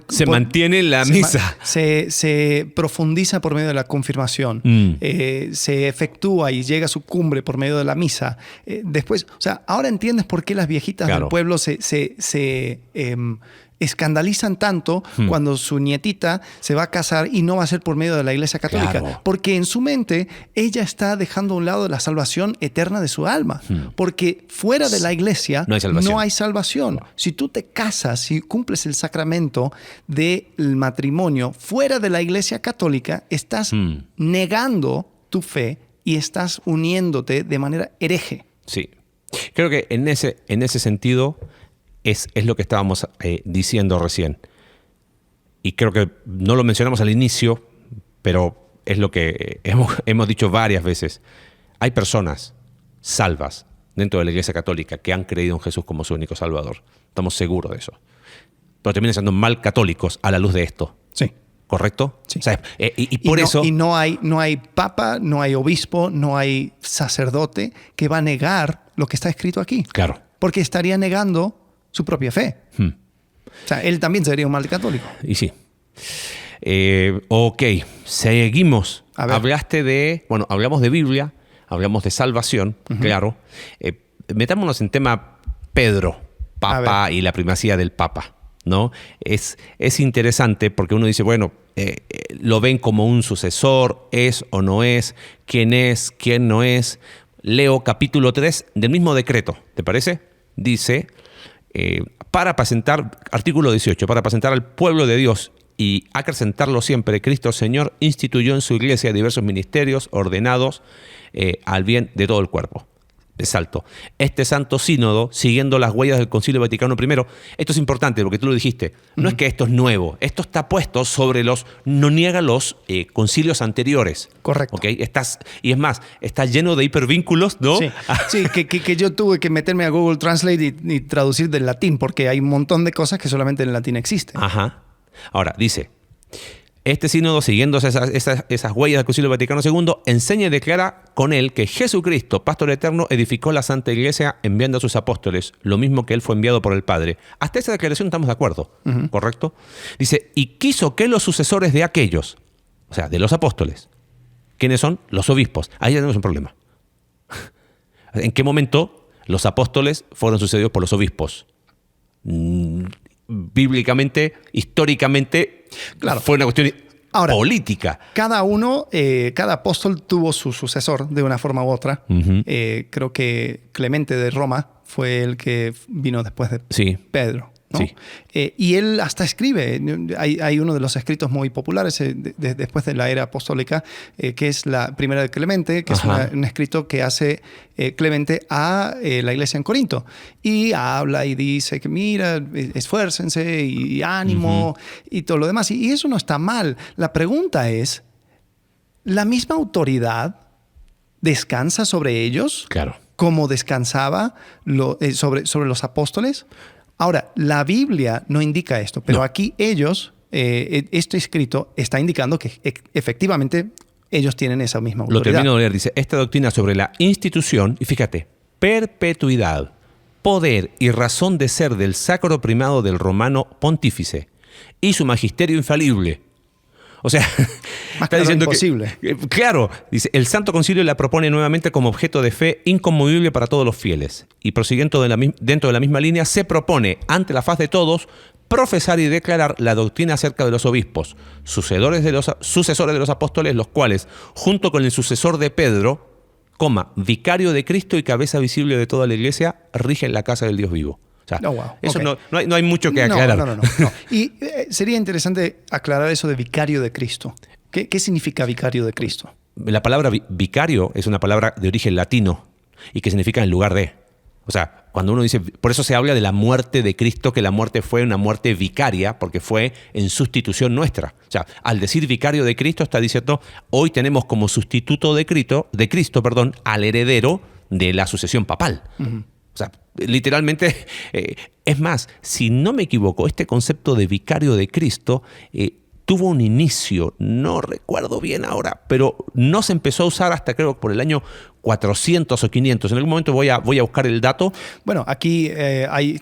Speaker 3: Se mantiene la misa.
Speaker 2: Se profundiza por medio de la confirmación. Se efectúa y llega a su cumbre por medio de la misa. Después, o sea, ahora entiendes por qué las viejitas del pueblo se escandalizan tanto cuando su nietita se va a casar y no va a ser por medio de la Iglesia Católica. Claro. Porque en su mente ella está dejando a un lado la salvación eterna de su alma. Porque fuera de la Iglesia no hay salvación. No. Si tú te casas, si cumples el sacramento del matrimonio fuera de la Iglesia Católica, estás negando tu fe y estás uniéndote de manera hereje.
Speaker 3: Sí. Creo que en ese sentido es lo que estábamos diciendo recién. Y creo que no lo mencionamos al inicio, pero es lo que hemos dicho varias veces. Hay personas salvas dentro de la Iglesia Católica que han creído en Jesús como su único Salvador. Estamos seguros de eso. Pero terminan siendo mal católicos a la luz de esto.
Speaker 2: Sí.
Speaker 3: ¿Correcto?
Speaker 2: Sí.
Speaker 3: O sea, y por eso...
Speaker 2: Y no hay papa, no hay obispo, no hay sacerdote que va a negar lo que está escrito aquí.
Speaker 3: Claro.
Speaker 2: Porque estaría negando su propia fe. O sea, él también sería un mal católico.
Speaker 3: Y sí. Ok, seguimos. Hablamos de Biblia, hablamos de salvación, claro. Metámonos en tema Pedro, Papa y la primacía del Papa. ¿no? Es interesante porque uno dice, bueno, lo ven como un sucesor, es o no es, quién no es. Leo capítulo 3 del mismo decreto, ¿te parece? Dice, para apacentar, artículo 18, para apacentar al pueblo de Dios y acrecentarlo siempre, Cristo Señor instituyó en su iglesia diversos ministerios ordenados al bien de todo el cuerpo. Salto. Este santo sínodo, siguiendo las huellas del Concilio Vaticano I, esto es importante porque tú lo dijiste, no es que esto es nuevo, esto está puesto sobre no niega los concilios anteriores.
Speaker 2: Correcto.
Speaker 3: ¿Okay? Y es más, está lleno de hipervínculos, ¿no?
Speaker 2: Sí, que yo tuve que meterme a Google Translate y traducir del latín porque hay un montón de cosas que solamente en latín existen.
Speaker 3: Ajá. Ahora, dice, este sínodo, siguiendo esas huellas del Concilio Vaticano II, enseña y declara con él que Jesucristo, Pastor eterno, edificó la Santa Iglesia enviando a sus apóstoles, lo mismo que él fue enviado por el Padre. Hasta esa declaración estamos de acuerdo, ¿correcto? Dice, y quiso que los sucesores de aquellos, o sea, de los apóstoles, ¿quiénes son? Los obispos. Ahí tenemos un problema. ¿En qué momento los apóstoles fueron sucedidos por los obispos? Bíblicamente, históricamente, claro, fue una cuestión política.
Speaker 2: Cada apóstol tuvo su sucesor de una forma u otra. Creo que Clemente de Roma fue el que vino después de Pedro, ¿no?
Speaker 3: Sí.
Speaker 2: Y él hasta escribe, hay uno de los escritos muy populares después de la era apostólica, que es la primera de Clemente, que es un escrito que hace Clemente a la iglesia en Corinto. Y habla y dice que mira, esfuércense y ánimo y todo lo demás. Y eso no está mal. La pregunta es, ¿la misma autoridad descansa sobre ellos?
Speaker 3: Claro.
Speaker 2: Como descansaba sobre los apóstoles. Ahora, la Biblia no indica esto, pero aquí ellos, este escrito está indicando que efectivamente ellos tienen esa misma autoridad.
Speaker 3: Lo termino de leer, dice, esta doctrina sobre la institución, y fíjate, perpetuidad, poder y razón de ser del sacro primado del romano pontífice y su magisterio infalible. O sea, está diciendo
Speaker 2: imposible.
Speaker 3: Claro, dice, el Santo Concilio la propone nuevamente como objeto de fe inconmovible para todos los fieles. Y prosiguiendo dentro de la misma línea, se propone, ante la faz de todos, profesar y declarar la doctrina acerca de los obispos, sucesores de los apóstoles, los cuales, junto con el sucesor de Pedro, vicario de Cristo y cabeza visible de toda la iglesia, rigen la casa del Dios vivo. O sea, eso no hay mucho que aclarar.
Speaker 2: No. Y sería interesante aclarar eso de vicario de Cristo. ¿Qué significa vicario de Cristo?
Speaker 3: La palabra vicario es una palabra de origen latino y que significa en lugar de. O sea, cuando uno dice, por eso se habla de la muerte de Cristo, que la muerte fue una muerte vicaria, porque fue en sustitución nuestra. O sea, al decir vicario de Cristo está diciendo, hoy tenemos como sustituto de Cristo, al heredero de la sucesión papal. O sea, literalmente, es más, si no me equivoco, este concepto de vicario de Cristo tuvo un inicio, no recuerdo bien ahora, pero no se empezó a usar hasta creo por el año 400 o 500. En algún momento voy a buscar el dato.
Speaker 2: Bueno, aquí hay...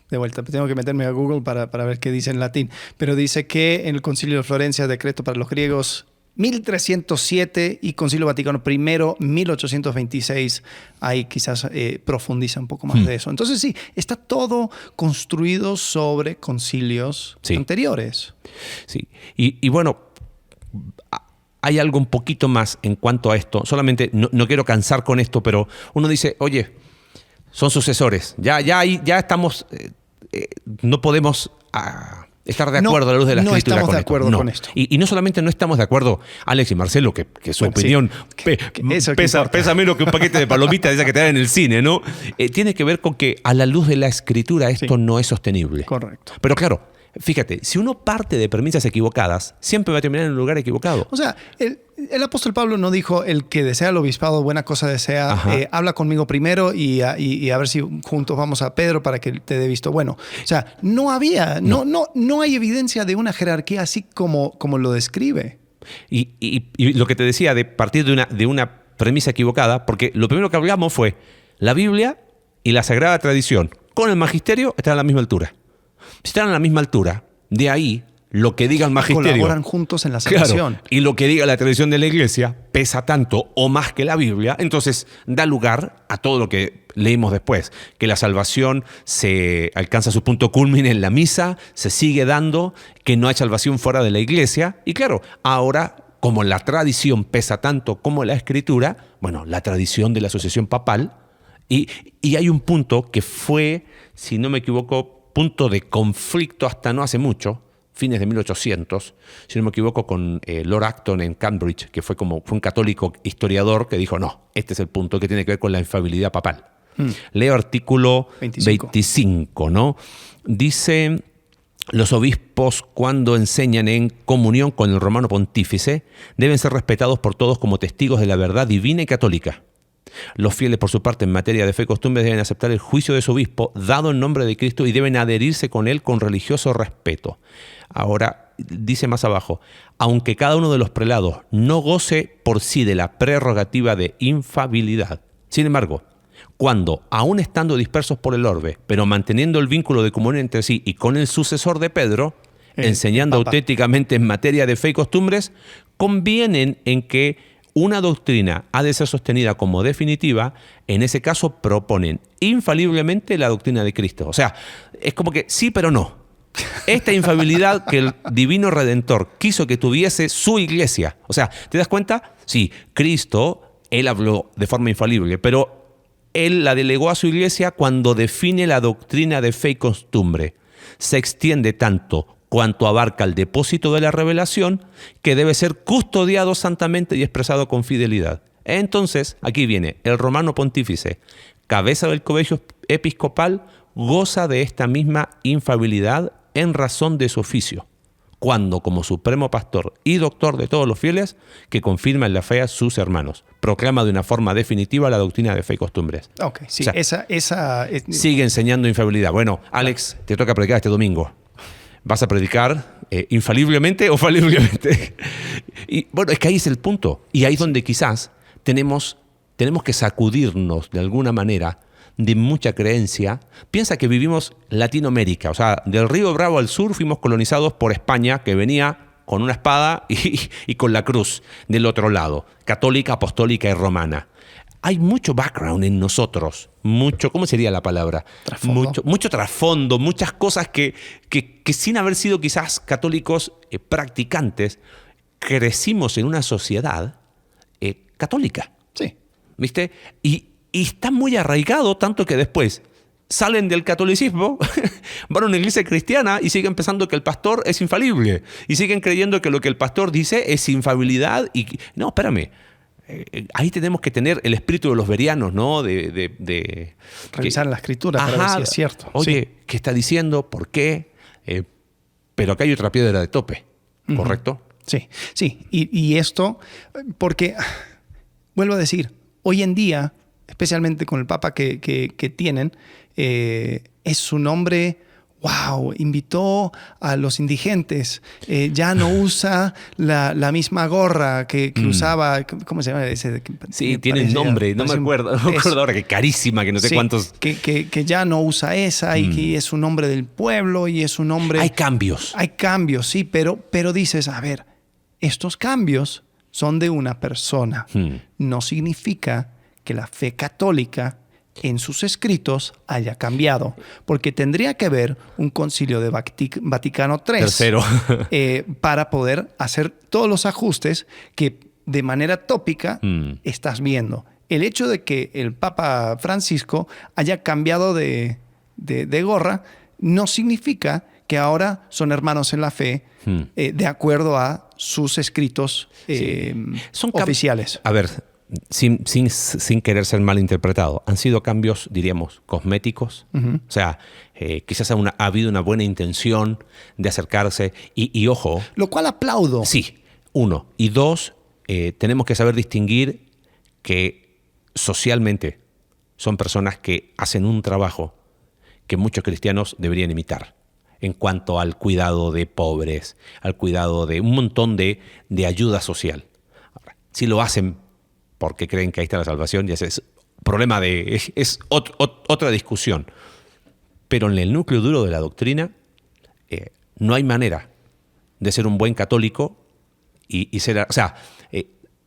Speaker 2: De vuelta, tengo que meterme a Google para ver qué dice en latín. Pero dice que en el Concilio de Florencia, decreto para los griegos 1307 y Concilio Vaticano I, 1826, ahí quizás profundiza un poco más de eso. Entonces sí, está todo construido sobre concilios anteriores.
Speaker 3: Sí, y bueno, hay algo un poquito más en cuanto a esto. Solamente, no quiero cansar con esto, pero uno dice, oye, son sucesores, ya estamos, no podemos... estar de acuerdo a la luz de la Escritura.
Speaker 2: No estamos de acuerdo con esto.
Speaker 3: Y no solamente no estamos de acuerdo, Alex y Marcelo, que su opinión pesa menos que un paquete de palomitas de esa que te dan en el cine, ¿no? Tiene que ver con que a la luz de la Escritura esto no es sostenible.
Speaker 2: Correcto.
Speaker 3: Pero claro, fíjate, si uno parte de premisas equivocadas, siempre va a terminar en un lugar equivocado.
Speaker 2: O sea, el apóstol Pablo no dijo, el que desea el obispado, buena cosa desea, habla conmigo primero y a ver si juntos vamos a Pedro para que te dé visto bueno. O sea, no hay evidencia de una jerarquía así como lo describe.
Speaker 3: Y lo que te decía de partir de una premisa equivocada, porque lo primero que hablamos fue la Biblia y la Sagrada Tradición con el magisterio están a la misma altura. Si están a la misma altura, de ahí lo que diga el magisterio...
Speaker 2: Colaboran juntos en la salvación.
Speaker 3: Claro, y lo que diga la tradición de la iglesia pesa tanto o más que la Biblia, entonces da lugar a todo lo que leímos después, que la salvación se alcanza su punto culmine en la misa, se sigue dando, que no hay salvación fuera de la iglesia. Y claro, ahora, como la tradición pesa tanto como la escritura, bueno, la tradición de la asociación papal, y hay un punto que fue, si no me equivoco, punto de conflicto hasta no hace mucho, fines de 1800, si no me equivoco, con Lord Acton en Cambridge, que fue un católico historiador que dijo, no, este es el punto que tiene que ver con la infalibilidad papal. Leo artículo 25, ¿no? Dice, los obispos cuando enseñan en comunión con el romano pontífice deben ser respetados por todos como testigos de la verdad divina y católica. Los fieles, por su parte, en materia de fe y costumbres, deben aceptar el juicio de su obispo dado en nombre de Cristo y deben adherirse con él con religioso respeto. Ahora, dice más abajo, aunque cada uno de los prelados no goce por sí de la prerrogativa de infalibilidad, sin embargo, cuando, aún estando dispersos por el orbe, pero manteniendo el vínculo de comunión entre sí y con el sucesor de Pedro, enseñando auténticamente en materia de fe y costumbres, convienen en que una doctrina ha de ser sostenida como definitiva. En ese caso proponen infaliblemente la doctrina de Cristo. O sea, es como que sí, pero no. Esta infalibilidad que el divino Redentor quiso que tuviese su iglesia. O sea, ¿te das cuenta? Sí, Cristo, él habló de forma infalible, pero él la delegó a su iglesia cuando define la doctrina de fe y costumbre. Se extiende tanto cuanto abarca el depósito de la revelación, que debe ser custodiado santamente y expresado con fidelidad. Entonces, aquí viene, el romano pontífice, cabeza del colegio episcopal, goza de esta misma infalibilidad en razón de su oficio, cuando como supremo pastor y doctor de todos los fieles, que confirma en la fe a sus hermanos, proclama de una forma definitiva la doctrina de fe y costumbres.
Speaker 2: Ok, sí,
Speaker 3: o sea, sigue enseñando infalibilidad. Bueno, Alex, te toca predicar este domingo. ¿Vas a predicar infaliblemente o faliblemente? Y bueno, es que ahí es el punto. Y ahí es donde quizás tenemos que sacudirnos de alguna manera de mucha creencia. Piensa que vivimos Latinoamérica, o sea, del Río Bravo al sur fuimos colonizados por España, que venía con una espada y con la cruz del otro lado, católica, apostólica y romana. Hay mucho background en nosotros, mucho, ¿cómo sería la palabra?
Speaker 2: Trasfondo.
Speaker 3: Mucho trasfondo, muchas cosas que sin haber sido quizás católicos practicantes, crecimos en una sociedad católica.
Speaker 2: Sí.
Speaker 3: ¿Viste? Y está muy arraigado, tanto que después salen del catolicismo, van a una iglesia cristiana y siguen pensando que el pastor es infalible. Y siguen creyendo que lo que el pastor dice es infalibilidad. Y no, espérame. Ahí tenemos que tener el espíritu de los berianos, ¿no?
Speaker 2: Revisar la escritura para ver si es cierto.
Speaker 3: Oye,
Speaker 2: sí.
Speaker 3: ¿Qué está diciendo? ¿Por qué? Pero acá hay otra piedra de tope, ¿correcto?
Speaker 2: Sí, sí. Y esto, porque, vuelvo a decir, hoy en día, especialmente con el Papa que tienen, es un hombre... ¡Wow! Invitó a los indigentes. Ya no usa la misma gorra que usaba. ¿Cómo se llama ese?
Speaker 3: Sí, tiene un nombre. No me acuerdo ahora, que carísima, que no sé cuántos.
Speaker 2: Que ya no usa esa y que es un hombre del pueblo y es un hombre...
Speaker 3: Hay cambios.
Speaker 2: Hay cambios, sí, pero dices, a ver, estos cambios son de una persona. No significa que la fe católica en sus escritos haya cambiado, porque tendría que haber un concilio de Vaticano III para poder hacer todos los ajustes que de manera tópica estás viendo. El hecho de que el Papa Francisco haya cambiado de gorra no significa que ahora son hermanos en la fe de acuerdo a sus escritos son oficiales.
Speaker 3: A ver, sin querer ser malinterpretado, han sido cambios, diríamos, cosméticos. O sea, quizás ha habido una buena intención de acercarse y ojo.
Speaker 2: Lo cual aplaudo.
Speaker 3: Sí, uno. Y dos, tenemos que saber distinguir que socialmente son personas que hacen un trabajo que muchos cristianos deberían imitar en cuanto al cuidado de pobres, al cuidado de un montón de ayuda social. Ahora, si lo hacen porque creen que ahí está la salvación, ya es problema es otra discusión. Pero en el núcleo duro de la doctrina no hay manera de ser un buen católico y ser... O sea,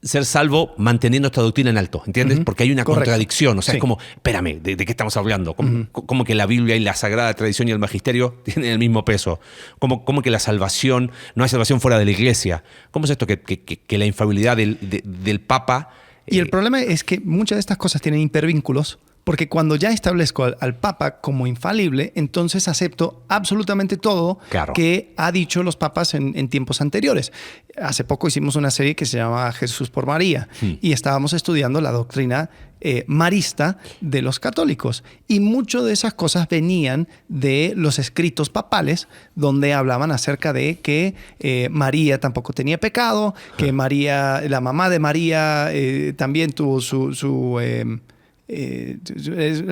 Speaker 3: ser salvo manteniendo esta doctrina en alto, ¿entiendes? Porque hay una
Speaker 2: Correcto.
Speaker 3: contradicción. O sea,
Speaker 2: Sí.
Speaker 3: es como, espérame, ¿de qué estamos hablando? ¿Cómo que la Biblia y la Sagrada Tradición y el Magisterio tienen el mismo peso? ¿Cómo que la salvación, no hay salvación fuera de la Iglesia? ¿Cómo es esto que la infalibilidad del Papa...
Speaker 2: Y el problema es que muchas de estas cosas tienen hipervínculos, porque cuando ya establezco al Papa como infalible, entonces acepto absolutamente todo
Speaker 3: Claro.
Speaker 2: que ha dicho los papas en tiempos anteriores. Hace poco hicimos una serie que se llama Jesús por María y estábamos estudiando la doctrina marista de los católicos. Y mucho de esas cosas venían de los escritos papales, donde hablaban acerca de que María tampoco tenía pecado, que María, la mamá de María, también tuvo el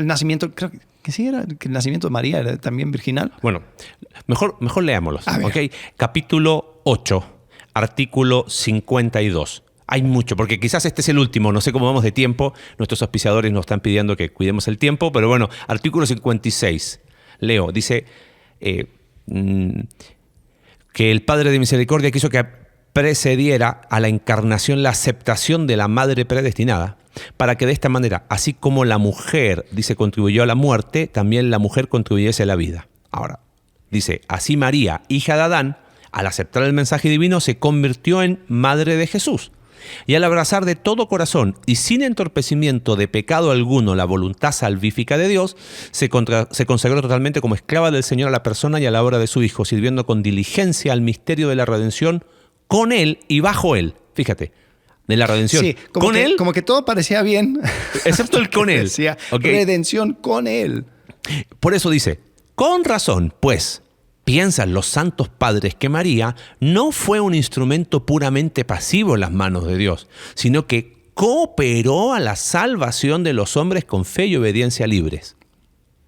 Speaker 2: nacimiento, creo que sí era, que el nacimiento de María era también virginal.
Speaker 3: Bueno, mejor leámoslos.
Speaker 2: A ver.
Speaker 3: ¿Ok? Capítulo 8, artículo 52. Hay mucho, porque quizás este es el último, no sé cómo vamos de tiempo, nuestros auspiciadores nos están pidiendo que cuidemos el tiempo, pero bueno, artículo 56, leo, dice que el Padre de Misericordia quiso que precediera a la encarnación la aceptación de la madre predestinada, para que de esta manera, así como la mujer, dice, contribuyó a la muerte, también la mujer contribuyese a la vida. Ahora, dice, así María, hija de Adán, al aceptar el mensaje divino, se convirtió en madre de Jesús. Y al abrazar de todo corazón y sin entorpecimiento de pecado alguno la voluntad salvífica de Dios, se consagró totalmente como esclava del Señor a la persona y a la obra de su Hijo, sirviendo con diligencia al misterio de la redención con Él y bajo Él. Fíjate, de la redención.
Speaker 2: Sí,
Speaker 3: con Él,
Speaker 2: como que todo parecía bien.
Speaker 3: excepto el con Él.
Speaker 2: Decía,
Speaker 3: ¿Ok?
Speaker 2: redención con Él.
Speaker 3: Por eso dice, con razón, pues, piensan los santos padres que María no fue un instrumento puramente pasivo en las manos de Dios, sino que cooperó a la salvación de los hombres con fe y obediencia libres.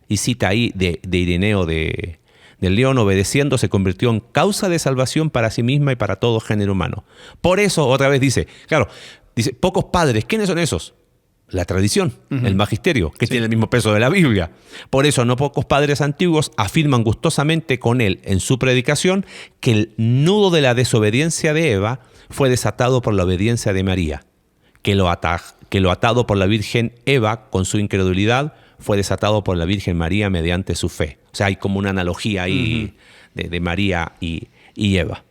Speaker 3: Y cita ahí de Ireneo del León, obedeciendo se convirtió en causa de salvación para sí misma y para todo género humano. Por eso, otra vez dice, claro, dice, pocos padres, ¿quiénes son esos? La tradición, el magisterio, que tiene el mismo peso de la Biblia. Por eso no pocos padres antiguos afirman gustosamente con él en su predicación que el nudo de la desobediencia de Eva fue desatado por la obediencia de María, que lo atado por la Virgen Eva con su incredulidad fue desatado por la Virgen María mediante su fe. O sea, hay como una analogía ahí de María y Eva.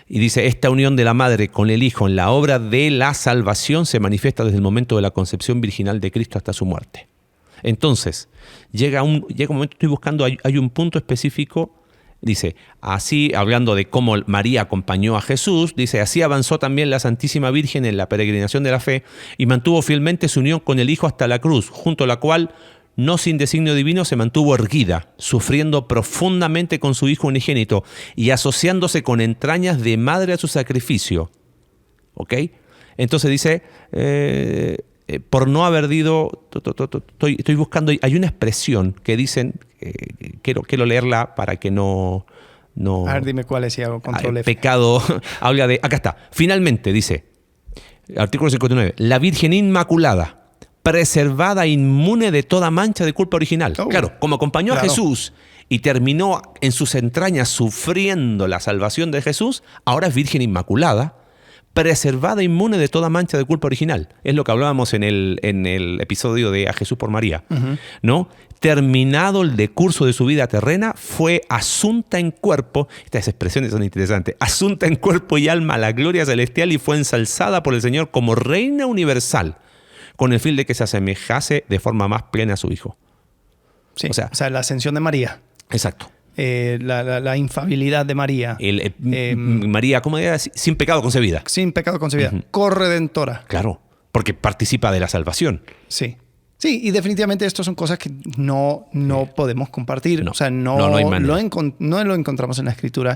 Speaker 3: Y dice, esta unión de la madre con el hijo en la obra de la salvación se manifiesta desde el momento de la concepción virginal de Cristo hasta su muerte. Entonces, llega un momento, estoy buscando, hay un punto específico, dice, así, hablando de cómo María acompañó a Jesús, dice, así avanzó también la Santísima Virgen en la peregrinación de la fe y mantuvo fielmente su unión con el Hijo hasta la cruz, junto a la cual, no sin designio divino, se mantuvo erguida, sufriendo profundamente con su Hijo unigénito y asociándose con entrañas de madre a su sacrificio. ¿Ok? Entonces dice, por no haber ido, estoy buscando, hay una expresión que dicen, quiero leerla para que no...
Speaker 2: A ver, dime cuál es y hago control F.
Speaker 3: Pecado, habla de, acá está, finalmente dice, artículo 59, la Virgen Inmaculada, preservada inmune de toda mancha de culpa original. Claro, como acompañó a Jesús y terminó en sus entrañas sufriendo la salvación de Jesús, ahora es Virgen Inmaculada, preservada inmune de toda mancha de culpa original. Es lo que hablábamos en el episodio de A Jesús por María. ¿No? Terminado el decurso de su vida terrena, fue asunta en cuerpo, estas expresiones son interesantes, asunta en cuerpo y alma a la gloria celestial y fue ensalzada por el Señor como Reina universal, con el fin de que se asemejase de forma más plena a su Hijo.
Speaker 2: Sí, o sea la ascensión de María.
Speaker 3: Exacto.
Speaker 2: La infabilidad de María.
Speaker 3: María, ¿cómo era? Sin pecado concebida.
Speaker 2: Sin pecado concebida. Corredentora.
Speaker 3: Claro, porque participa de la salvación.
Speaker 2: Sí. Sí, y definitivamente esto son cosas que no podemos compartir.
Speaker 3: No,
Speaker 2: o sea, no
Speaker 3: hay manera.
Speaker 2: No lo encontramos en la Escritura.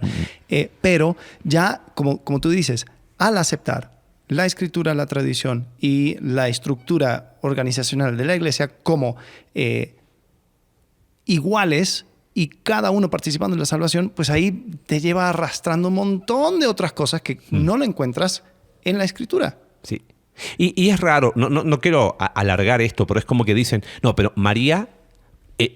Speaker 2: Pero ya, como tú dices, al aceptar la Escritura, la tradición y la estructura organizacional de la Iglesia como iguales y cada uno participando en la salvación, pues ahí te lleva arrastrando un montón de otras cosas que no lo encuentras en la Escritura.
Speaker 3: Sí. Y es raro, no quiero alargar esto, pero es como que dicen, no, pero María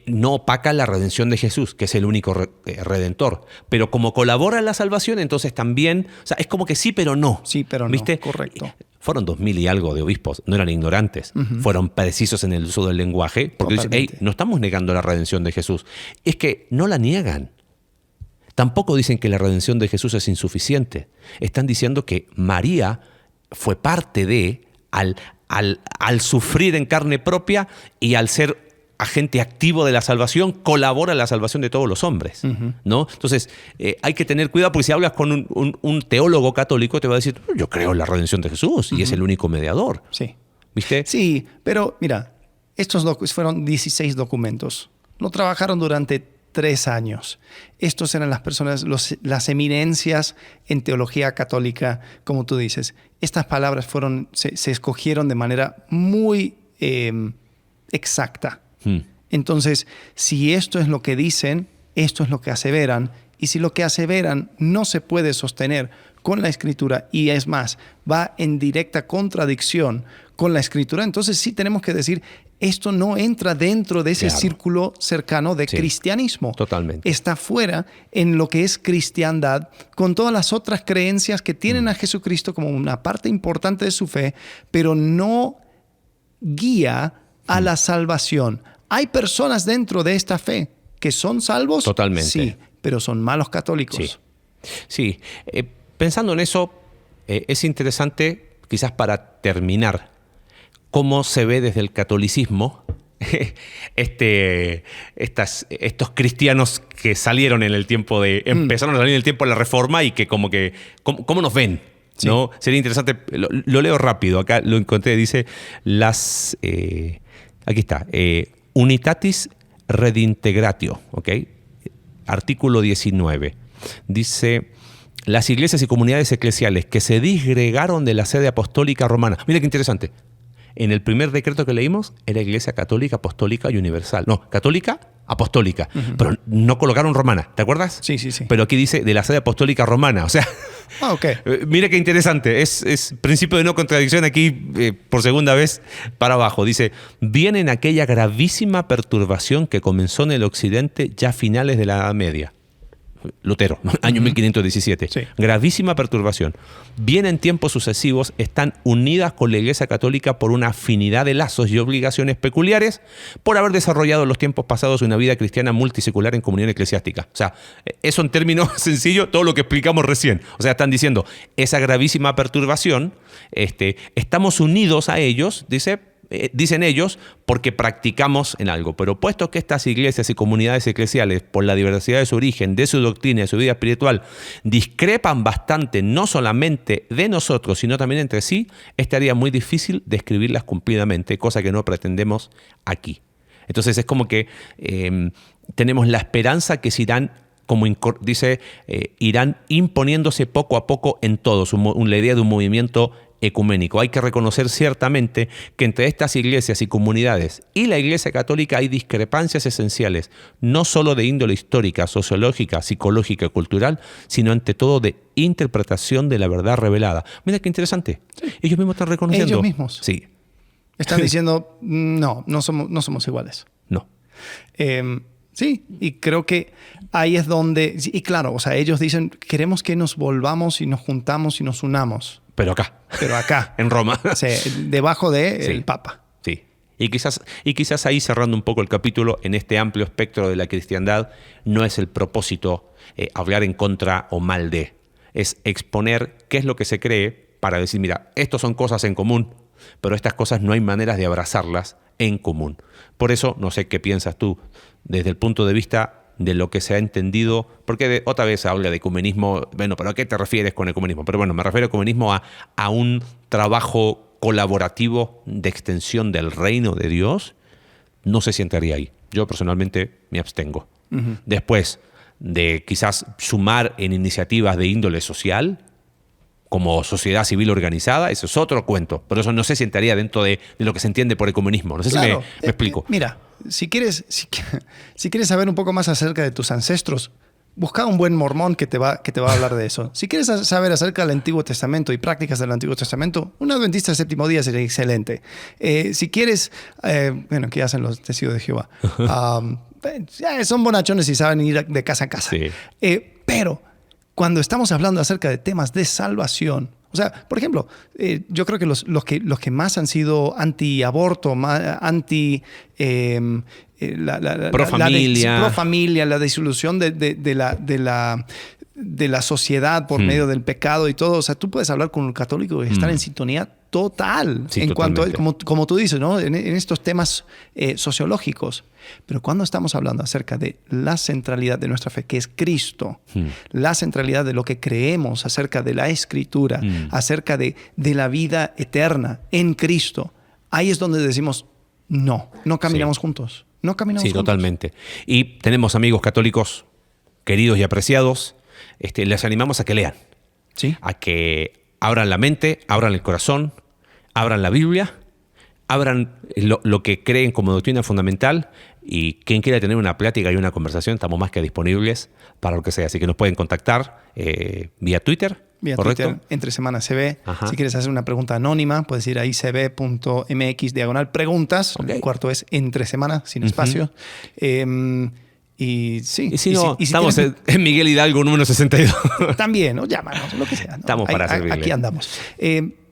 Speaker 3: no opaca la redención de Jesús, que es el único redentor. Pero como colabora en la salvación, entonces también, o sea, es como que sí, pero no.
Speaker 2: Sí, pero
Speaker 3: ¿viste?
Speaker 2: no, correcto.
Speaker 3: Fueron 2000 y algo de obispos, no eran ignorantes, fueron precisos en el uso del lenguaje, porque dicen, hey, no estamos negando la redención de Jesús. Es que no la niegan. Tampoco dicen que la redención de Jesús es insuficiente. Están diciendo que María fue parte de, al sufrir en carne propia y al ser agente activo de la salvación, colabora en la salvación de todos los hombres, ¿no? Entonces, hay que tener cuidado, porque si hablas con un teólogo católico, te va a decir, yo creo en la redención de Jesús y es el único mediador.
Speaker 2: Sí.
Speaker 3: ¿Viste?
Speaker 2: Sí, pero mira, estos fueron 16 documentos. Lo trabajaron durante 3 años. Estos eran las personas, las eminencias en teología católica, como tú dices. Estas palabras se escogieron de manera muy exacta. Entonces, si esto es lo que dicen, esto es lo que aseveran, y si lo que aseveran no se puede sostener con la Escritura, y es más, va en directa contradicción con la Escritura, entonces sí tenemos que decir, esto no entra dentro de ese círculo cercano de cristianismo.
Speaker 3: Totalmente.
Speaker 2: Está fuera en lo que es cristiandad, con todas las otras creencias que tienen a Jesucristo como una parte importante de su fe, pero no guía a la salvación. ¿Hay personas dentro de esta fe que son salvos?
Speaker 3: Totalmente.
Speaker 2: Sí, pero son malos católicos.
Speaker 3: Sí. Pensando en eso, es interesante, quizás para terminar, cómo se ve desde el catolicismo estos cristianos que salieron en el tiempo empezaron a salir en el tiempo de la Reforma y que ¿cómo nos ven? Sí. ¿No? Sería interesante, lo leo rápido, acá lo encontré, dice aquí está, Unitatis Redintegratio, ¿ok? Artículo 19. Dice, las iglesias y comunidades eclesiales que se disgregaron de la sede apostólica romana. Mira qué interesante. En el primer decreto que leímos era Iglesia Católica, Apostólica y Universal. No, Católica, Apostólica. Pero no colocaron romana, ¿te acuerdas?
Speaker 2: Sí.
Speaker 3: Pero aquí dice de la sede apostólica romana. O sea, mira qué interesante. Es principio de no contradicción aquí por segunda vez para abajo. Dice, viene en aquella gravísima perturbación que comenzó en el occidente ya a finales de la Edad Media. Lutero, año 1517. Sí. Gravísima perturbación. Bien en tiempos sucesivos están unidas con la Iglesia Católica por una afinidad de lazos y obligaciones peculiares por haber desarrollado en los tiempos pasados una vida cristiana multisecular en comunión eclesiástica. O sea, eso en términos sencillos, todo lo que explicamos recién. O sea, están diciendo, esa gravísima perturbación, estamos unidos a ellos, dicen ellos, porque practicamos en algo. Pero puesto que estas iglesias y comunidades eclesiales, por la diversidad de su origen, de su doctrina y de su vida espiritual, discrepan bastante, no solamente de nosotros, sino también entre sí, estaría muy difícil describirlas cumplidamente, cosa que no pretendemos aquí. Entonces es como que tenemos la esperanza que se irán, como irán imponiéndose poco a poco en todos, la idea de un movimiento ecuménico. Hay que reconocer ciertamente que entre estas iglesias y comunidades y la Iglesia Católica hay discrepancias esenciales, no solo de índole histórica, sociológica, psicológica y cultural, sino ante todo de interpretación de la verdad revelada. Mira qué interesante. Sí. Ellos mismos están reconociendo.
Speaker 2: Ellos mismos.
Speaker 3: Sí.
Speaker 2: Están diciendo, no somos iguales.
Speaker 3: No.
Speaker 2: Sí, y creo que ahí es donde, y claro, o sea, ellos dicen, queremos que nos volvamos y nos juntamos y nos unamos.
Speaker 3: Pero acá. En Roma.
Speaker 2: O sea, debajo del Papa.
Speaker 3: Sí. Y quizás ahí, cerrando un poco el capítulo, en este amplio espectro de la cristiandad, no es el propósito hablar en contra o mal de. Es exponer qué es lo que se cree para decir, mira, estos son cosas en común, pero estas cosas no hay maneras de abrazarlas en común. Por eso, no sé qué piensas tú, desde el punto de vista de lo que se ha entendido, porque otra vez habla de ecumenismo, bueno, ¿pero a qué te refieres con ecumenismo? Pero bueno, me refiero a ecumenismo a un trabajo colaborativo de extensión del reino de Dios, no sé si entraría ahí. Yo personalmente me abstengo. Después de quizás sumar en iniciativas de índole social, como sociedad civil organizada, eso es otro cuento, pero eso no sé si entraría dentro de lo que se entiende por ecumenismo. No sé si me explico.
Speaker 2: Mira, si quieres saber un poco más acerca de tus ancestros, busca un buen mormón que te va a hablar de eso. Si quieres saber acerca del Antiguo Testamento y prácticas del Antiguo Testamento, un adventista del séptimo día sería excelente. Si quieres, ¿qué hacen los testigos de Jehová? Son bonachones y saben ir de casa en casa.
Speaker 3: Sí.
Speaker 2: Pero cuando estamos hablando acerca de temas de salvación, o sea, por ejemplo, yo creo que los que más han sido anti-aborto,
Speaker 3: pro familia,
Speaker 2: la disolución de la sociedad por medio del pecado y todo. O sea, tú puedes hablar con un católico y estar en sintonía total
Speaker 3: Sí,
Speaker 2: en
Speaker 3: totalmente.
Speaker 2: cuanto a, como tú dices, ¿no? En estos temas sociológicos. Pero cuando estamos hablando acerca de la centralidad de nuestra fe, que es Cristo, la centralidad de lo que creemos acerca de la Escritura, acerca de la vida eterna en Cristo, ahí es donde decimos, no caminamos juntos. No caminamos
Speaker 3: Sí,
Speaker 2: juntos.
Speaker 3: totalmente. Y tenemos amigos católicos queridos y apreciados. Les animamos a que lean,
Speaker 2: Sí.
Speaker 3: a que abran la mente, abran el corazón, abran la Biblia, abran lo que creen como doctrina fundamental, y quien quiera tener una plática y una conversación, estamos más que disponibles para lo que sea. Así que nos pueden contactar vía Twitter.
Speaker 2: Vía
Speaker 3: ¿correcto?
Speaker 2: Twitter, Entre Semana CB.
Speaker 3: Ajá.
Speaker 2: Si quieres hacer una pregunta anónima, puedes ir a icb.mx/preguntas.
Speaker 3: Ok.
Speaker 2: El cuarto es Entre Semana, sin espacio. Y sí.
Speaker 3: Y si no,
Speaker 2: si
Speaker 3: estamos
Speaker 2: tienes-
Speaker 3: en Miguel Hidalgo número 62.
Speaker 2: También, o llámanos, lo que sea. ¿no?
Speaker 3: Estamos para servirle.
Speaker 2: Aquí andamos.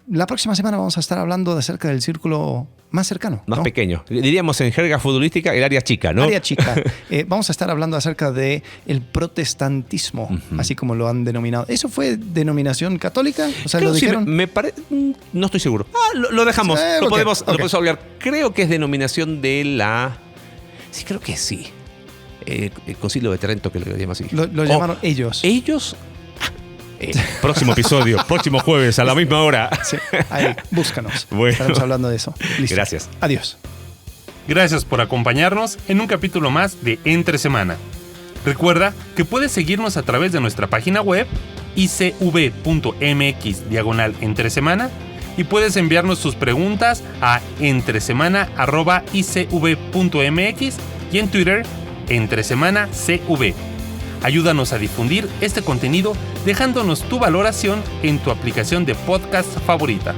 Speaker 2: La próxima semana vamos a estar hablando acerca del círculo más cercano.
Speaker 3: Más
Speaker 2: ¿no?
Speaker 3: pequeño. Diríamos en jerga futbolística el área chica, ¿no?
Speaker 2: Área chica. Vamos a estar hablando acerca de el protestantismo, así como lo han denominado. ¿Eso fue denominación católica? O sea,
Speaker 3: Creo
Speaker 2: lo
Speaker 3: que sí,
Speaker 2: dijeron.
Speaker 3: no estoy seguro. Lo dejamos.
Speaker 2: Sí,
Speaker 3: Lo
Speaker 2: ok,
Speaker 3: podemos
Speaker 2: ok.
Speaker 3: hablar. Creo que es denominación de la... Sí, creo que sí. El Concilio de Trento, que lo llama así.
Speaker 2: Lo llamaron ellos.
Speaker 3: ¿Ellos? Próximo episodio, próximo jueves a la misma hora.
Speaker 2: Sí, ahí, búscanos.
Speaker 3: Bueno.
Speaker 2: Estaremos hablando de eso. Listo.
Speaker 3: Gracias.
Speaker 2: Adiós.
Speaker 1: Gracias por acompañarnos en un capítulo más de Entre Semana. Recuerda que puedes seguirnos a través de nuestra página web icv.mx/entresemana y puedes enviarnos tus preguntas a entresemana@icv.mx y en Twitter @entresemanacv. Ayúdanos a difundir este contenido dejándonos tu valoración en tu aplicación de podcast favorita.